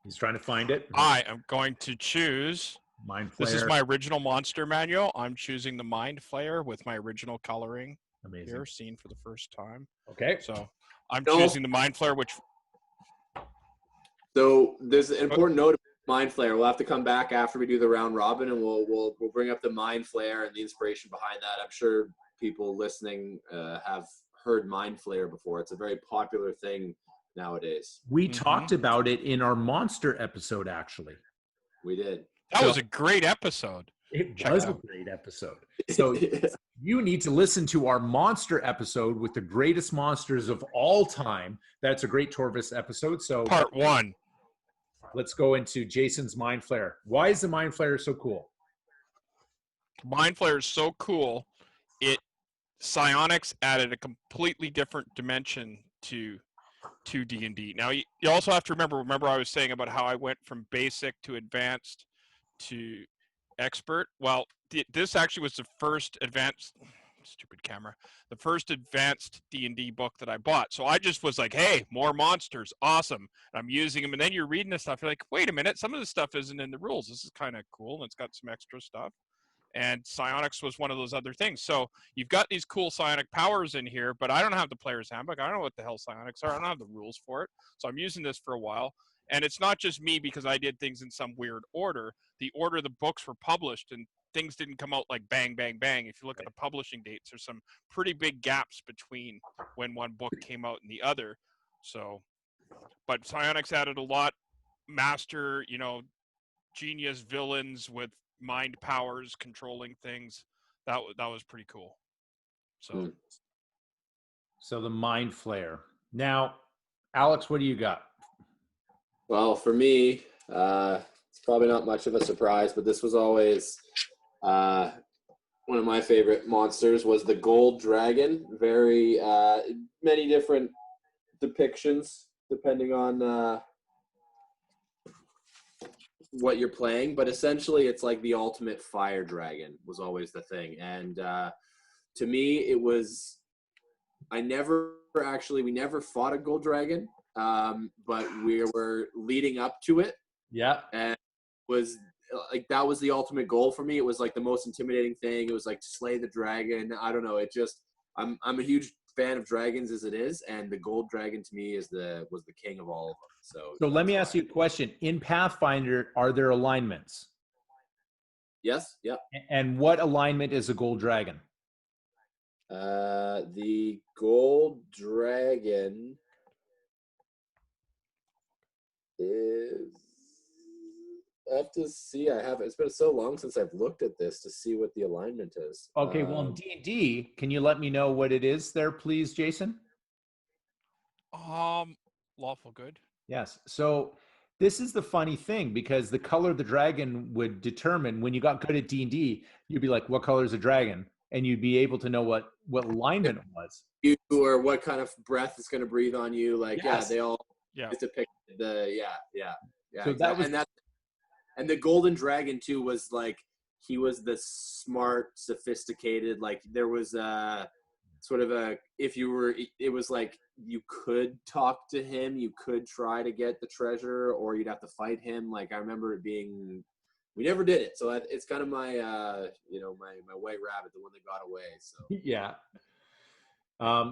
He's trying to find it. I am going to choose. Mind Flayer. This is my original monster manual. I'm choosing the Mind Flayer with my original coloring. Amazing. Here, seen for the first time. Okay. So I'm choosing the Mind Flayer, which. So there's an important note about Mind Flayer. We'll have to come back after we do the round robin, and we'll bring up the Mind Flayer and the inspiration behind that. I'm sure people listening have heard Mind Flayer before. It's a very popular thing nowadays. We talked about it in our monster episode, actually. We did. That was a great episode. It was a great episode. So you need to listen to our monster episode with the greatest monsters of all time. That's a great Torvus episode. So Part 1. Let's go into Jason's Mind Flayer. Why is the Mind Flayer so cool? Mind Flayer is so cool. Psionics added a completely different dimension to D&D. Now, you also have to remember I was saying about how I went from basic to advanced to expert. Well, this actually was the first advanced, stupid camera, the first advanced D&D book that I bought. So I just was like, hey, more monsters, awesome. And I'm using them. And then you're reading this stuff, you're like, wait a minute, some of this stuff isn't in the rules. This is kind of cool, and it's got some extra stuff. And psionics was one of those other things. So you've got these cool psionic powers in here, but I don't have the player's handbook. I don't know what the hell psionics are. I don't have the rules for it. So I'm using this for a while. And it's not just me because I did things in some weird order. The order the books were published and things didn't come out like bang, bang, bang. If you look at the publishing dates, there's some pretty big gaps between when one book came out and the other. So, but psionics added a lot. Master, genius villains with mind powers controlling things. That was pretty cool. So the Mind Flayer. Now, Alex, what do you got? Well, for me, it's probably not much of a surprise, but this was always one of my favorite monsters was the Gold Dragon. Very many different depictions depending on what you're playing, but essentially it's like the ultimate fire dragon was always the thing. And to me, it was, we never fought a gold dragon, but we were leading up to it. Yeah. And was like, that was the ultimate goal for me. It was like the most intimidating thing. It was like to slay the dragon. I don't know. It just, I'm a huge fan of dragons as it is, and the gold dragon to me was the king of all of them. So let me ask you a question. In Pathfinder, are there alignments? Yes. Yeah. And what alignment is a gold dragon? The gold dragon is, I have to see. It's been so long since I've looked at this to see what the alignment is. Okay, well, in D&D, can you let me know what it is there, please, Jason? Lawful good. Yes. So this is the funny thing, because the color of the dragon would determine, when you got good at D&D, you'd be like, what color is a dragon? And you'd be able to know what alignment it was. Or what kind of breath it's going to breathe on you. Like, yes. They all depict the, So exactly. And the golden dragon too was like, he was the smart, sophisticated, like there was sort of it was like you could talk to him, you could try to get the treasure, or you'd have to fight him. Like I remember it being, we never did it. So it's kind of my, my white rabbit, the one that got away. So yeah.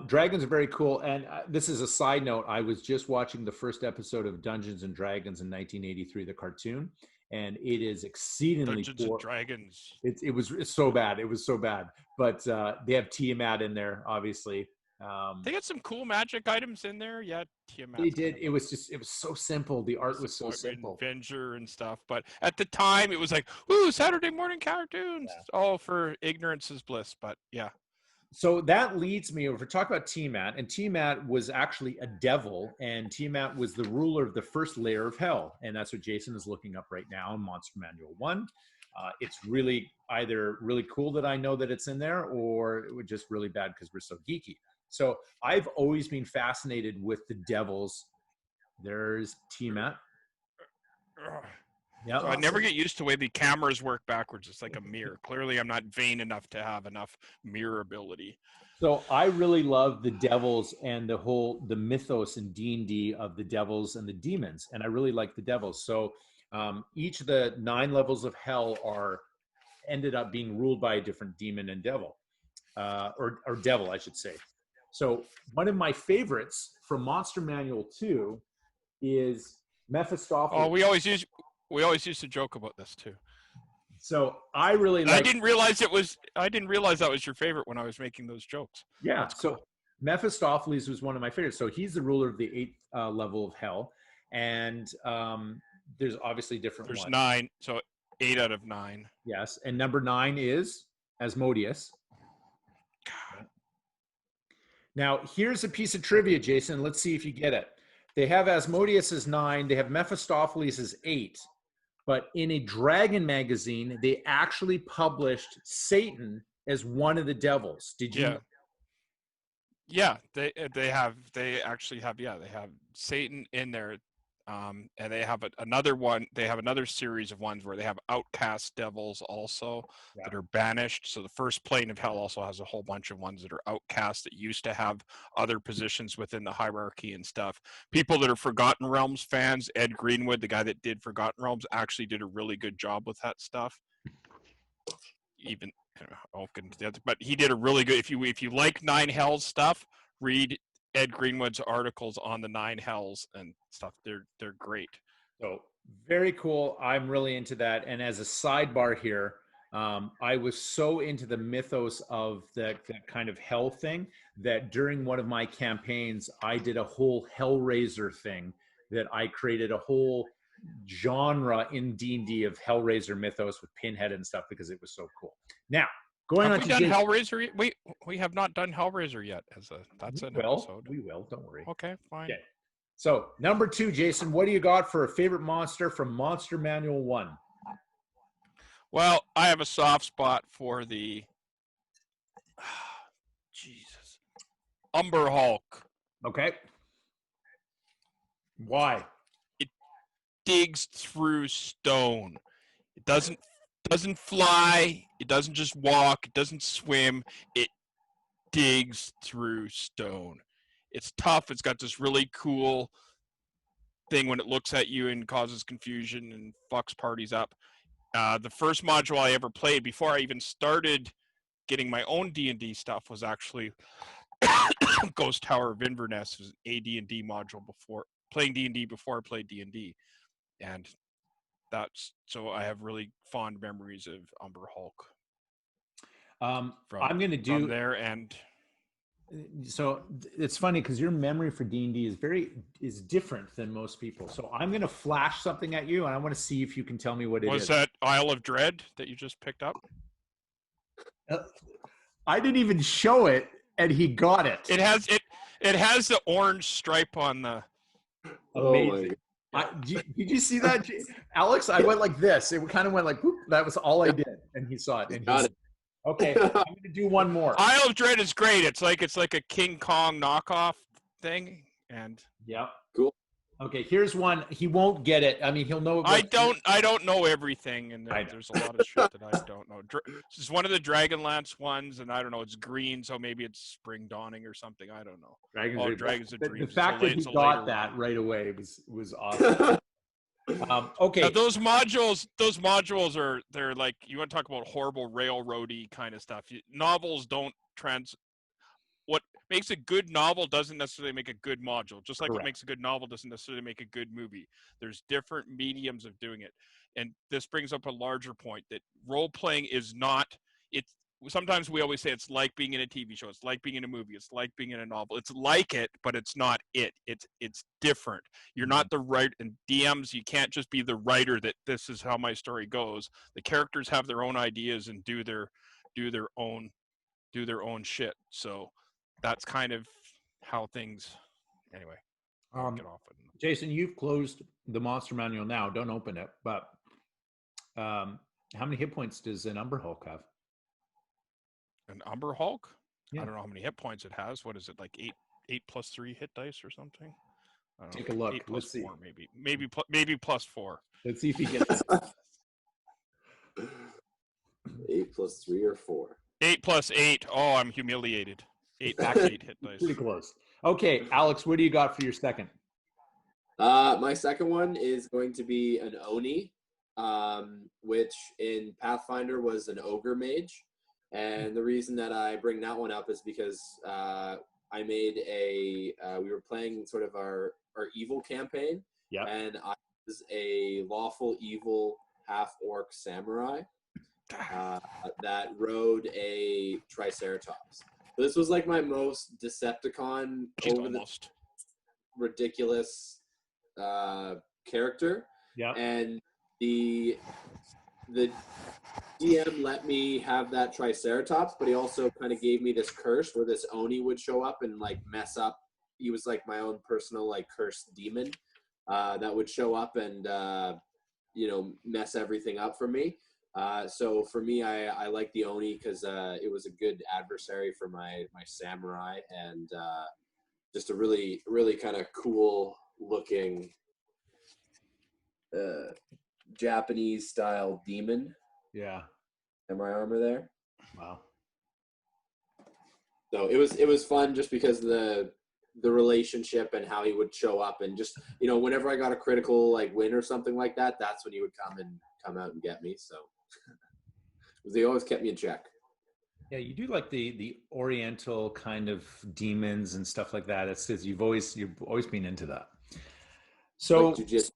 Dragons are very cool. And this is a side note. I was just watching the first episode of Dungeons and Dragons in 1983, the cartoon, and it is exceedingly Dungeons and Dragons. It's so bad. It was so bad. But they have Tiamat in there, obviously. They had some cool magic items in there. Yeah, Tiamat. They did. It was so simple. The art was so simple. Avenger and stuff. But at the time, it was like, ooh, Saturday morning cartoons. Yeah. All for ignorance is bliss. But yeah. So that leads me over to talk about Tiamat. And Tiamat was actually a devil. And Tiamat was the ruler of the first layer of hell. And that's what Jason is looking up right now in Monster Manual 1. It's really either really cool that I know that it's in there, or it was just really bad because we're so geeky. So I've always been fascinated with the devils. There's Tiamat. Yeah, so I never get used to the way the cameras work backwards. It's like a mirror. Clearly, I'm not vain enough to have enough mirror ability. So I really love the devils and the mythos in D&D of the devils and the demons, and I really like the devils. So each of the 9 levels of hell ended up being ruled by a different demon and devil, or devil, I should say. So one of my favorites from Monster Manual 2 is Mephistopheles. Oh, we always used to joke about this too. So I really like. I didn't realize that was your favorite when I was making those jokes. Yeah. That's cool. So Mephistopheles was one of my favorites. So he's the ruler of the 8th level of hell, and there's obviously different. There's ones. 9, so 8 out of 9. Yes, and number 9 is Asmodeus. Now, here's a piece of trivia, Jason. Let's see if you get it. They have Asmodeus as 9. They have Mephistopheles as 8. But in a dragon magazine, they actually published Satan as one of the devils. Did you? Yeah. Yeah, they actually have Satan in there, and they have another one. They have another series of ones where they have outcast devils also that are banished. So the first plane of hell also has a whole bunch of ones that are outcast that used to have other positions within the hierarchy and stuff. People that are Forgotten Realms fans, Ed Greenwood, the guy that did Forgotten Realms, actually did a really good job with that stuff. Even but he did a really good. If you like 9 Hells stuff, read Ed Greenwood's articles on the 9 Hells and stuff. They're great. So very cool. I'm really into that. And as a sidebar here, I was so into the mythos of that kind of hell thing that during one of my campaigns, I did a whole Hellraiser thing that I created a whole genre in D&D of Hellraiser mythos with Pinhead and stuff because it was so cool. Now, going on to Hellraiser. We have not done Hellraiser yet. That's an episode. We will. Don't worry. Okay, fine. Okay. So number 2, Jason, what do you got for a favorite monster from Monster Manual 1? Well, I have a soft spot for the Jesus Umber Hulk. Okay. Why? It digs through stone. It doesn't fly. It doesn't just walk. It doesn't swim. It digs through stone. It's tough. It's got this really cool thing when it looks at you and causes confusion and fucks parties up. The first module I ever played before I even started getting my own D&D stuff was actually Ghost Tower of Inverness. It was an AD&D module before playing D&D before I played D&D. And so I have really fond memories of Umber Hulk. I'm going to do there, and so it's funny because your memory for D&D is different than most people. So I'm going to flash something at you, and I want to see if you can tell me what it is. Was that Isle of Dread that you just picked up? I didn't even show it, and he got it. It has the orange stripe on the. Amazing. Did you see that, Alex? I went like this. It kind of went like, whoop, that was all I did, and he saw it. And got it. Okay, I'm going to do one more. Isle of Dread is great. It's like a King Kong knockoff thing, and yeah, cool. Okay, here's one. He won't get it. I mean, he'll know. I don't know everything, and there's a lot of shit that I don't know. This is one of the Dragonlance ones, and I don't know. It's green, so maybe it's Spring Dawning or something. I don't know. Dragons of Dreams. The fact that he got that right away was awesome. Okay. Now, those modules they're like, you want to talk about horrible railroady kind of stuff. Novels don't what makes a good novel doesn't necessarily make a good module. Just like Correct. What makes a good novel doesn't necessarily make a good movie. There's different mediums of doing it. And this brings up a larger point that role playing is not, sometimes we always say it's like being in a TV show, it's like being in a movie, it's like being in a novel. It's like it, but it's not it. It's different. You're not the writer. And DMs, you can't just be the writer that this is how my story goes. The characters have their own ideas and do their own shit. So that's kind of how things. Anyway, get off it. Jason, you've closed the monster manual now. Don't open it. But how many hit points does an Umber Hulk have? An Umber Hulk? Yeah. I don't know how many hit points it has. What is it, like 8 plus 3 hit dice or something? I don't Take know. a look. 8 plus Let's see. 4, maybe plus 4. Let's see if he gets 8 plus 3 or 4. 8 plus 8. Oh, I'm humiliated. 8 plus 8 hit dice. pretty close. Okay, Alex, what do you got for your second? My second one is going to be an Oni, which in Pathfinder was an ogre mage. And the reason that I bring that one up is because I made we were playing sort of our evil campaign. Yeah. And I was a lawful evil half-orc samurai that rode a Triceratops. So this was like my most Decepticon Almost ridiculous character. Yeah. And the DM let me have that Triceratops, but he also kind of gave me this curse where this Oni would show up and like mess up. He was like my own personal like cursed demon that would show up and mess everything up for me. So for me, I like the Oni because it was a good adversary for my samurai and just a really, really kind of cool looking Japanese style demon. Yeah. And my armor there. Wow. So it was fun just because the relationship and how he would show up and just whenever I got a critical like win or something like that, that's when he would come out and get me. So they always kept me in check. Yeah, you do like the Oriental kind of demons and stuff like that. It's because you've always been into that. So like just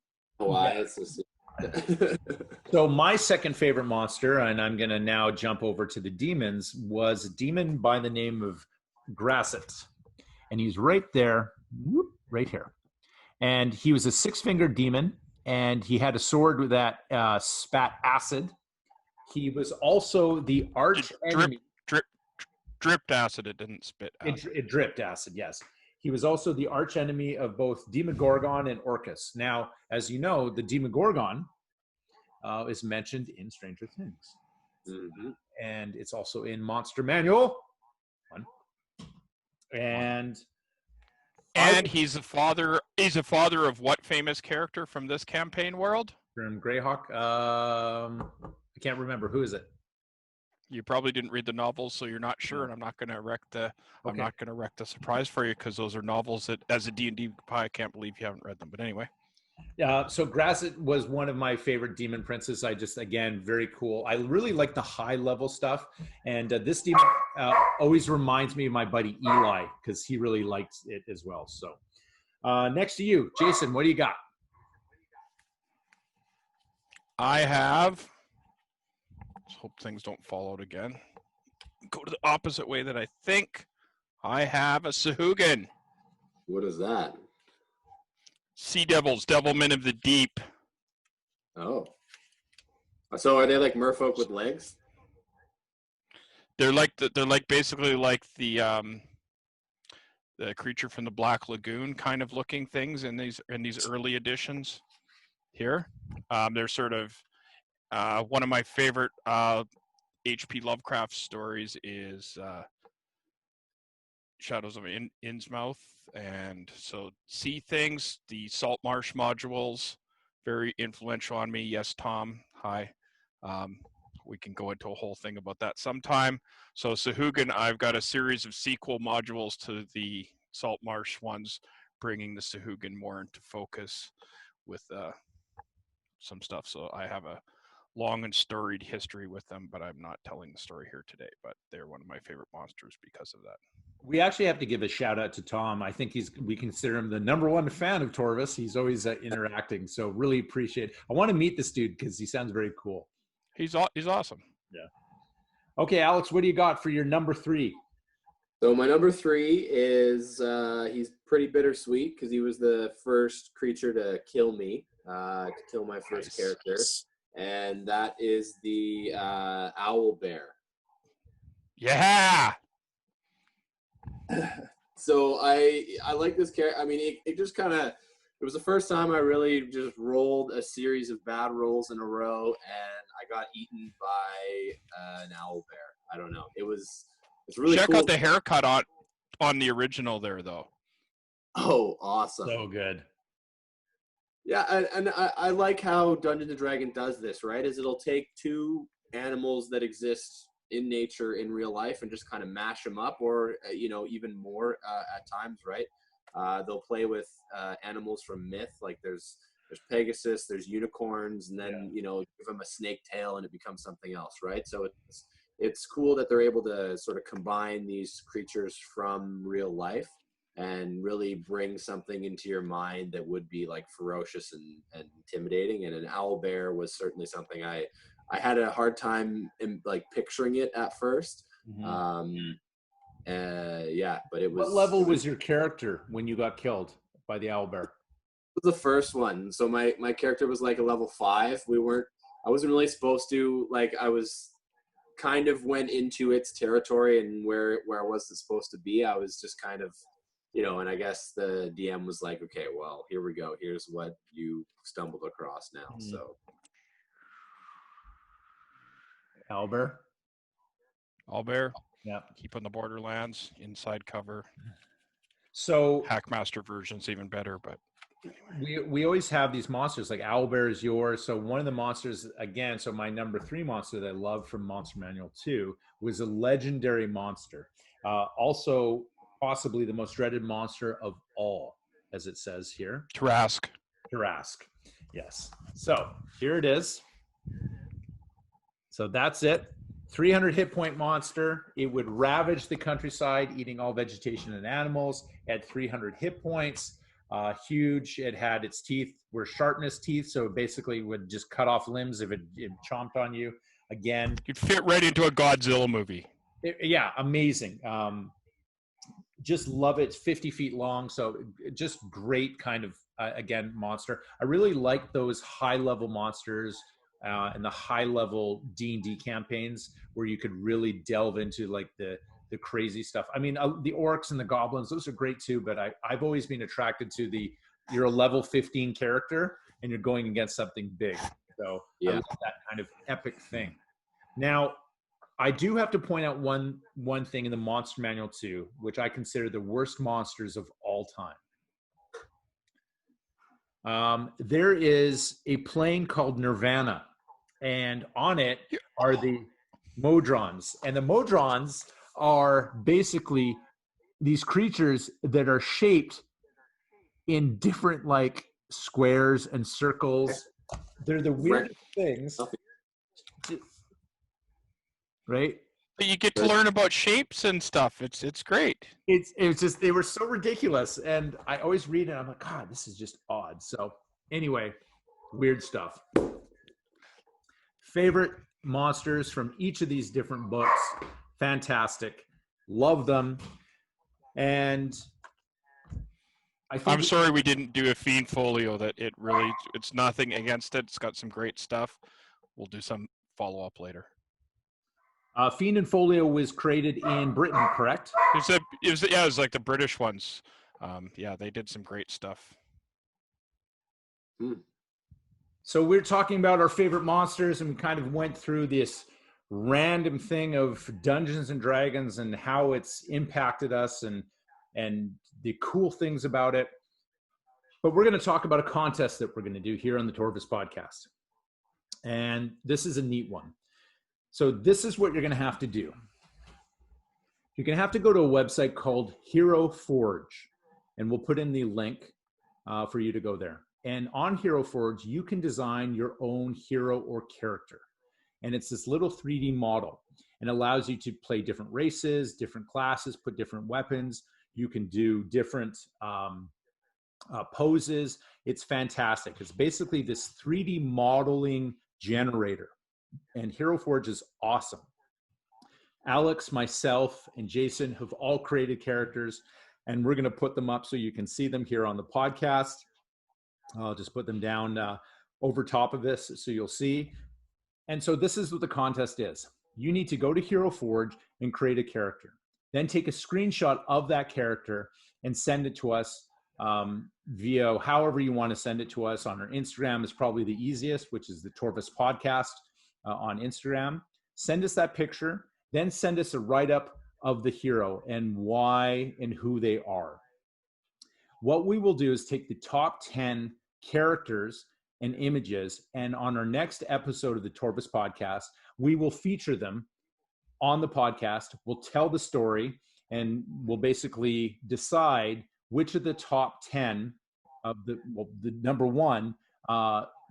So my second favorite monster, and I'm going to now jump over to the demons, was a demon by the name of Grasset. And he's right there, right here. And he was a 6-fingered demon, and he had a sword that spat acid. He was also the arch enemy. Dripped acid, it didn't spit acid. It dripped acid, yes. He was also the arch enemy of both Demogorgon and Orcus. Now, as you know, the Demogorgon is mentioned in Stranger Things. Mm-hmm. And it's also in Monster Manual 1. And he's a father of what famous character from this campaign world? From Greyhawk. I can't remember. Who is it? You probably didn't read the novels, so you're not sure, and I'm not going to wreck the surprise for you because those are novels that, as a D&D pie, I can't believe you haven't read them. But anyway. So Grasset was one of my favorite demon princes. Again, very cool. I really like the high level stuff. And this demon always reminds me of my buddy Eli because he really likes it as well. So next to you, Jason, what do you got? I have, let's hope things don't fall out again. Go to the opposite way that I think. I have a Sahuagin. What is that? Sea devils, devilmen of the deep. Oh. So are they like merfolk with legs? They're basically like the creature from the Black Lagoon kind of looking things in these early editions here. They're sort of one of my favorite H.P. Lovecraft stories is Shadows of Innsmouth, and so sea things, the salt marsh modules, very influential on me. Yes, Tom. Hi. We can go into a whole thing about that sometime. So Sahuagin, I've got a series of sequel modules to the salt marsh ones, bringing the Sahuagin more into focus with some stuff. So I have a long and storied history with them, but I'm not telling the story here today. But they're one of my favorite monsters because of that. We actually have to give a shout out to Tom. I think we consider him the #1 fan of Torvus. He's always interacting. So really appreciate it. I want to meet this dude because he sounds very cool. He's awesome. Yeah. Okay, Alex, what do you got for your number 3? So my number 3 is he's pretty bittersweet because he was the first creature to kill me, to kill my first character, and that is the owl bear. Yeah. So I like this character. I mean, it just kind of, it was the first time I really just rolled a series of bad rolls in a row, and I got eaten by an owl bear. I don't know. It's really Check cool. out the haircut on the original there, though. Oh, awesome! So good. Yeah, and I like how Dungeons & Dragons does this, right? Is it'll take 2 animals that exist in nature in real life and just kind of mash them up, or even more at times, right? They'll play with animals from myth, like there's Pegasus, there's unicorns, and then give them a snake tail and it becomes something else, right? So it's cool that they're able to sort of combine these creatures from real life and really bring something into your mind that would be like ferocious and intimidating. And an owl bear was certainly something I had a hard time in like picturing it at first. Mm-hmm. But it was. What level was your character when you got killed by the owl bear? It was the first one. So my character was like a level 5. I wasn't really supposed to, like, I was kind of went into its territory, and where I wasn't supposed to be, I was just kind of, and I guess the DM was like, okay, well, here we go. Here's what you stumbled across now. Mm. So. Owlbear. Owlbear. Yeah. Keep on the Borderlands, inside cover. So Hackmaster version's even better, but we always have these monsters, like Owlbear is yours. So one of the monsters, again, so my number 3 monster that I love from Monster Manual 2 was a legendary monster. Also possibly the most dreaded monster of all, as it says here. Tarrasque. Yes. So here it is. So that's it. 300 hit point monster. It would ravage the countryside, eating all vegetation and animals. It had 300 hit points. Huge. It had its teeth were sharpness teeth, so it basically would just cut off limbs if it chomped on you. Again, you'd fit right into a Godzilla movie. Amazing. Just love it. It's 50 feet long, so just great kind of again monster. I really like those high level monsters and the high level D&D campaigns where you could really delve into like the crazy stuff. I mean, the orcs and the goblins, those are great too, but I've always been attracted to you're a level 15 character and you're going against something big. So I love that kind of epic thing. Now, I do have to point out one thing in the Monster Manual 2, which I consider the worst monsters of all time. There is a plane called Nirvana, and on it are the Modrons. And the Modrons are basically these creatures that are shaped in different like squares and circles. They're the weirdest things. Right? But you get to learn about shapes and stuff. It's great. It's just, they were so ridiculous. And I always read it, I'm like, God, this is just odd. So anyway, weird stuff. Favorite monsters from each of these different books. Fantastic. Love them. And I'm sorry we didn't do a Fiend Folio. It's nothing against it. It's got some great stuff. We'll do some follow-up later. Fiend and Folio was created in Britain, correct? It was like the British ones. They did some great stuff. So we're talking about our favorite monsters, and we kind of went through this random thing of Dungeons and Dragons and how it's impacted us and the cool things about it. But we're going to talk about a contest that we're going to do here on the Torvus podcast. And this is a neat one. So this is what you're going to have to do. You're going to have to go to a website called Hero Forge, and we'll put in the link for you to go there. And on Hero Forge, you can design your own hero or character. And it's this little 3D model, and allows you to play different races, different classes, put different weapons. You can do different poses. It's fantastic. It's basically this 3D modeling generator. And Hero Forge is awesome. Alex, myself, and Jason have all created characters, and we're going to put them up so you can see them here on the podcast. I'll just put them down over top of this so you'll see. And so this is what the contest is. You need to go to Hero Forge and create a character. Then take a screenshot of that character and send it to us via however you want to send it to us. On our Instagram is probably the easiest, which is the Torvus podcast on Instagram. Send us that picture, then send us a write-up of the hero and why and who they are. What we will do is take the top 10 characters and images, and on our next episode of the Torvus podcast, we will feature them on the podcast. We'll tell the story, and we'll basically decide which of the top 10 of the number one,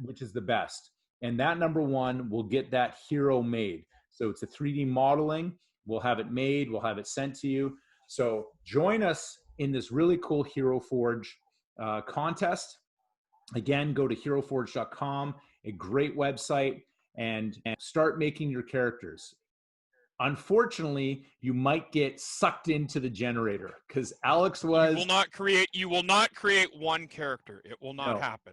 which is the best. And that number one will get that hero made. So it's a 3D modeling. We'll have it made. We'll have it sent to you. So join us in this really cool Hero Forge contest. Again, go to heroforge.com, a great website, and start making your characters. Unfortunately, you might get sucked into the generator because Alex was. You will not create one character. It will not happen.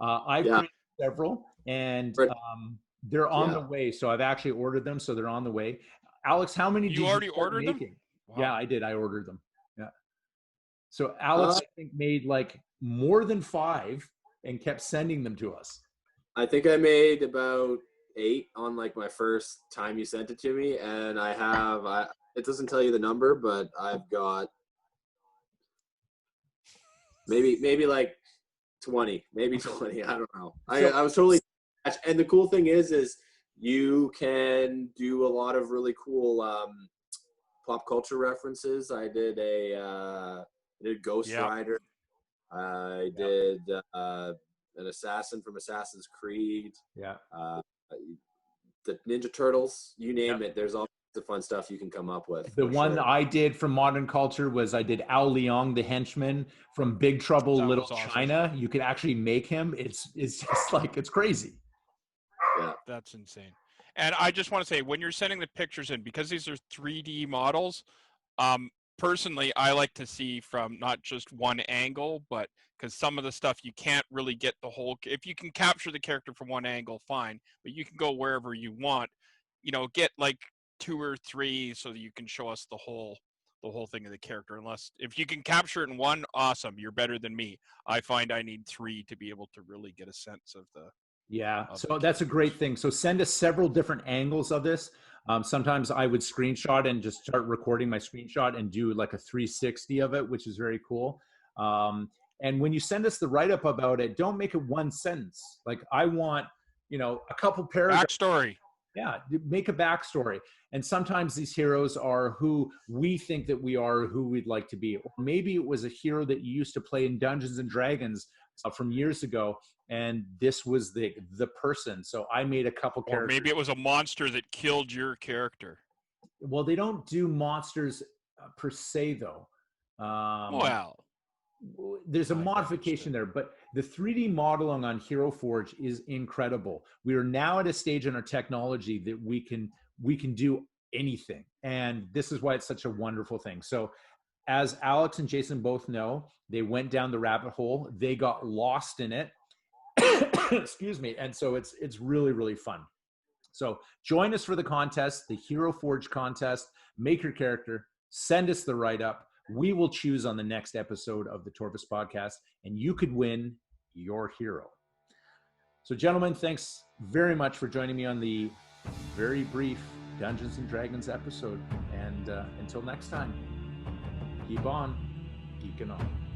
I've created several, and they're on the way. So I've actually ordered them, so they're on the way. Alex, how many did you already ordered them? Wow. Yeah, I did. I ordered them. Yeah. So Alex, I think, made like more than 5 and kept sending them to us. I think I made about 8 on like my first time you sent it to me, and it doesn't tell you the number, but I've got maybe like 20, maybe 20. I don't know. I was totally, and the cool thing is you can do a lot of really cool pop culture references. I did Ghost Rider. I did an assassin from Assassin's Creed. Yeah. The Ninja Turtles, you name it. There's all kinds of fun stuff you can come up with. The one I did from modern culture was I did Ao Leong, the henchman from Big Trouble Little China. You could actually make him. It's just like, it's crazy. Yeah. That's insane. And I just want to say, when you're sending the pictures in, because these are 3D models, personally, I like to see from not just one angle, but because some of the stuff you can't really get the whole. If you can capture the character from one angle, fine, but you can go wherever you want. Get like 2 or 3 so that you can show us the whole thing of the character. If you can capture it in one, awesome, you're better than me. I find I need 3 to be able to really get a sense of the. Yeah, so that's a great thing. So send us several different angles of this. Sometimes I would screenshot and just start recording my screenshot and do like a 360 of it, which is very cool. And when you send us the write-up about it, don't make it one sentence. Like I want, a couple paragraphs. Backstory. Yeah, make a backstory. And sometimes these heroes are who we think that we are, who we'd like to be. Or maybe it was a hero that you used to play in Dungeons and Dragons from years ago, and this was the person. So I made a couple characters. Or maybe it was a monster that killed your character. Well, they don't do monsters per se, though. Well, there's a modification there, but the 3D modeling on Hero Forge is incredible. We are now at a stage in our technology that we can do anything, and this is why it's such a wonderful thing. So as Alex and Jason both know, they went down the rabbit hole. They got lost in it. Excuse me. And so it's really, really fun. So join us for the contest, the Hero Forge contest. Make your character, send us the write-up. We will choose on the next episode of the Torvus podcast, and you could win your hero. So gentlemen, thanks very much for joining me on the very brief Dungeons and Dragons episode. And until next time, keep on geeking on.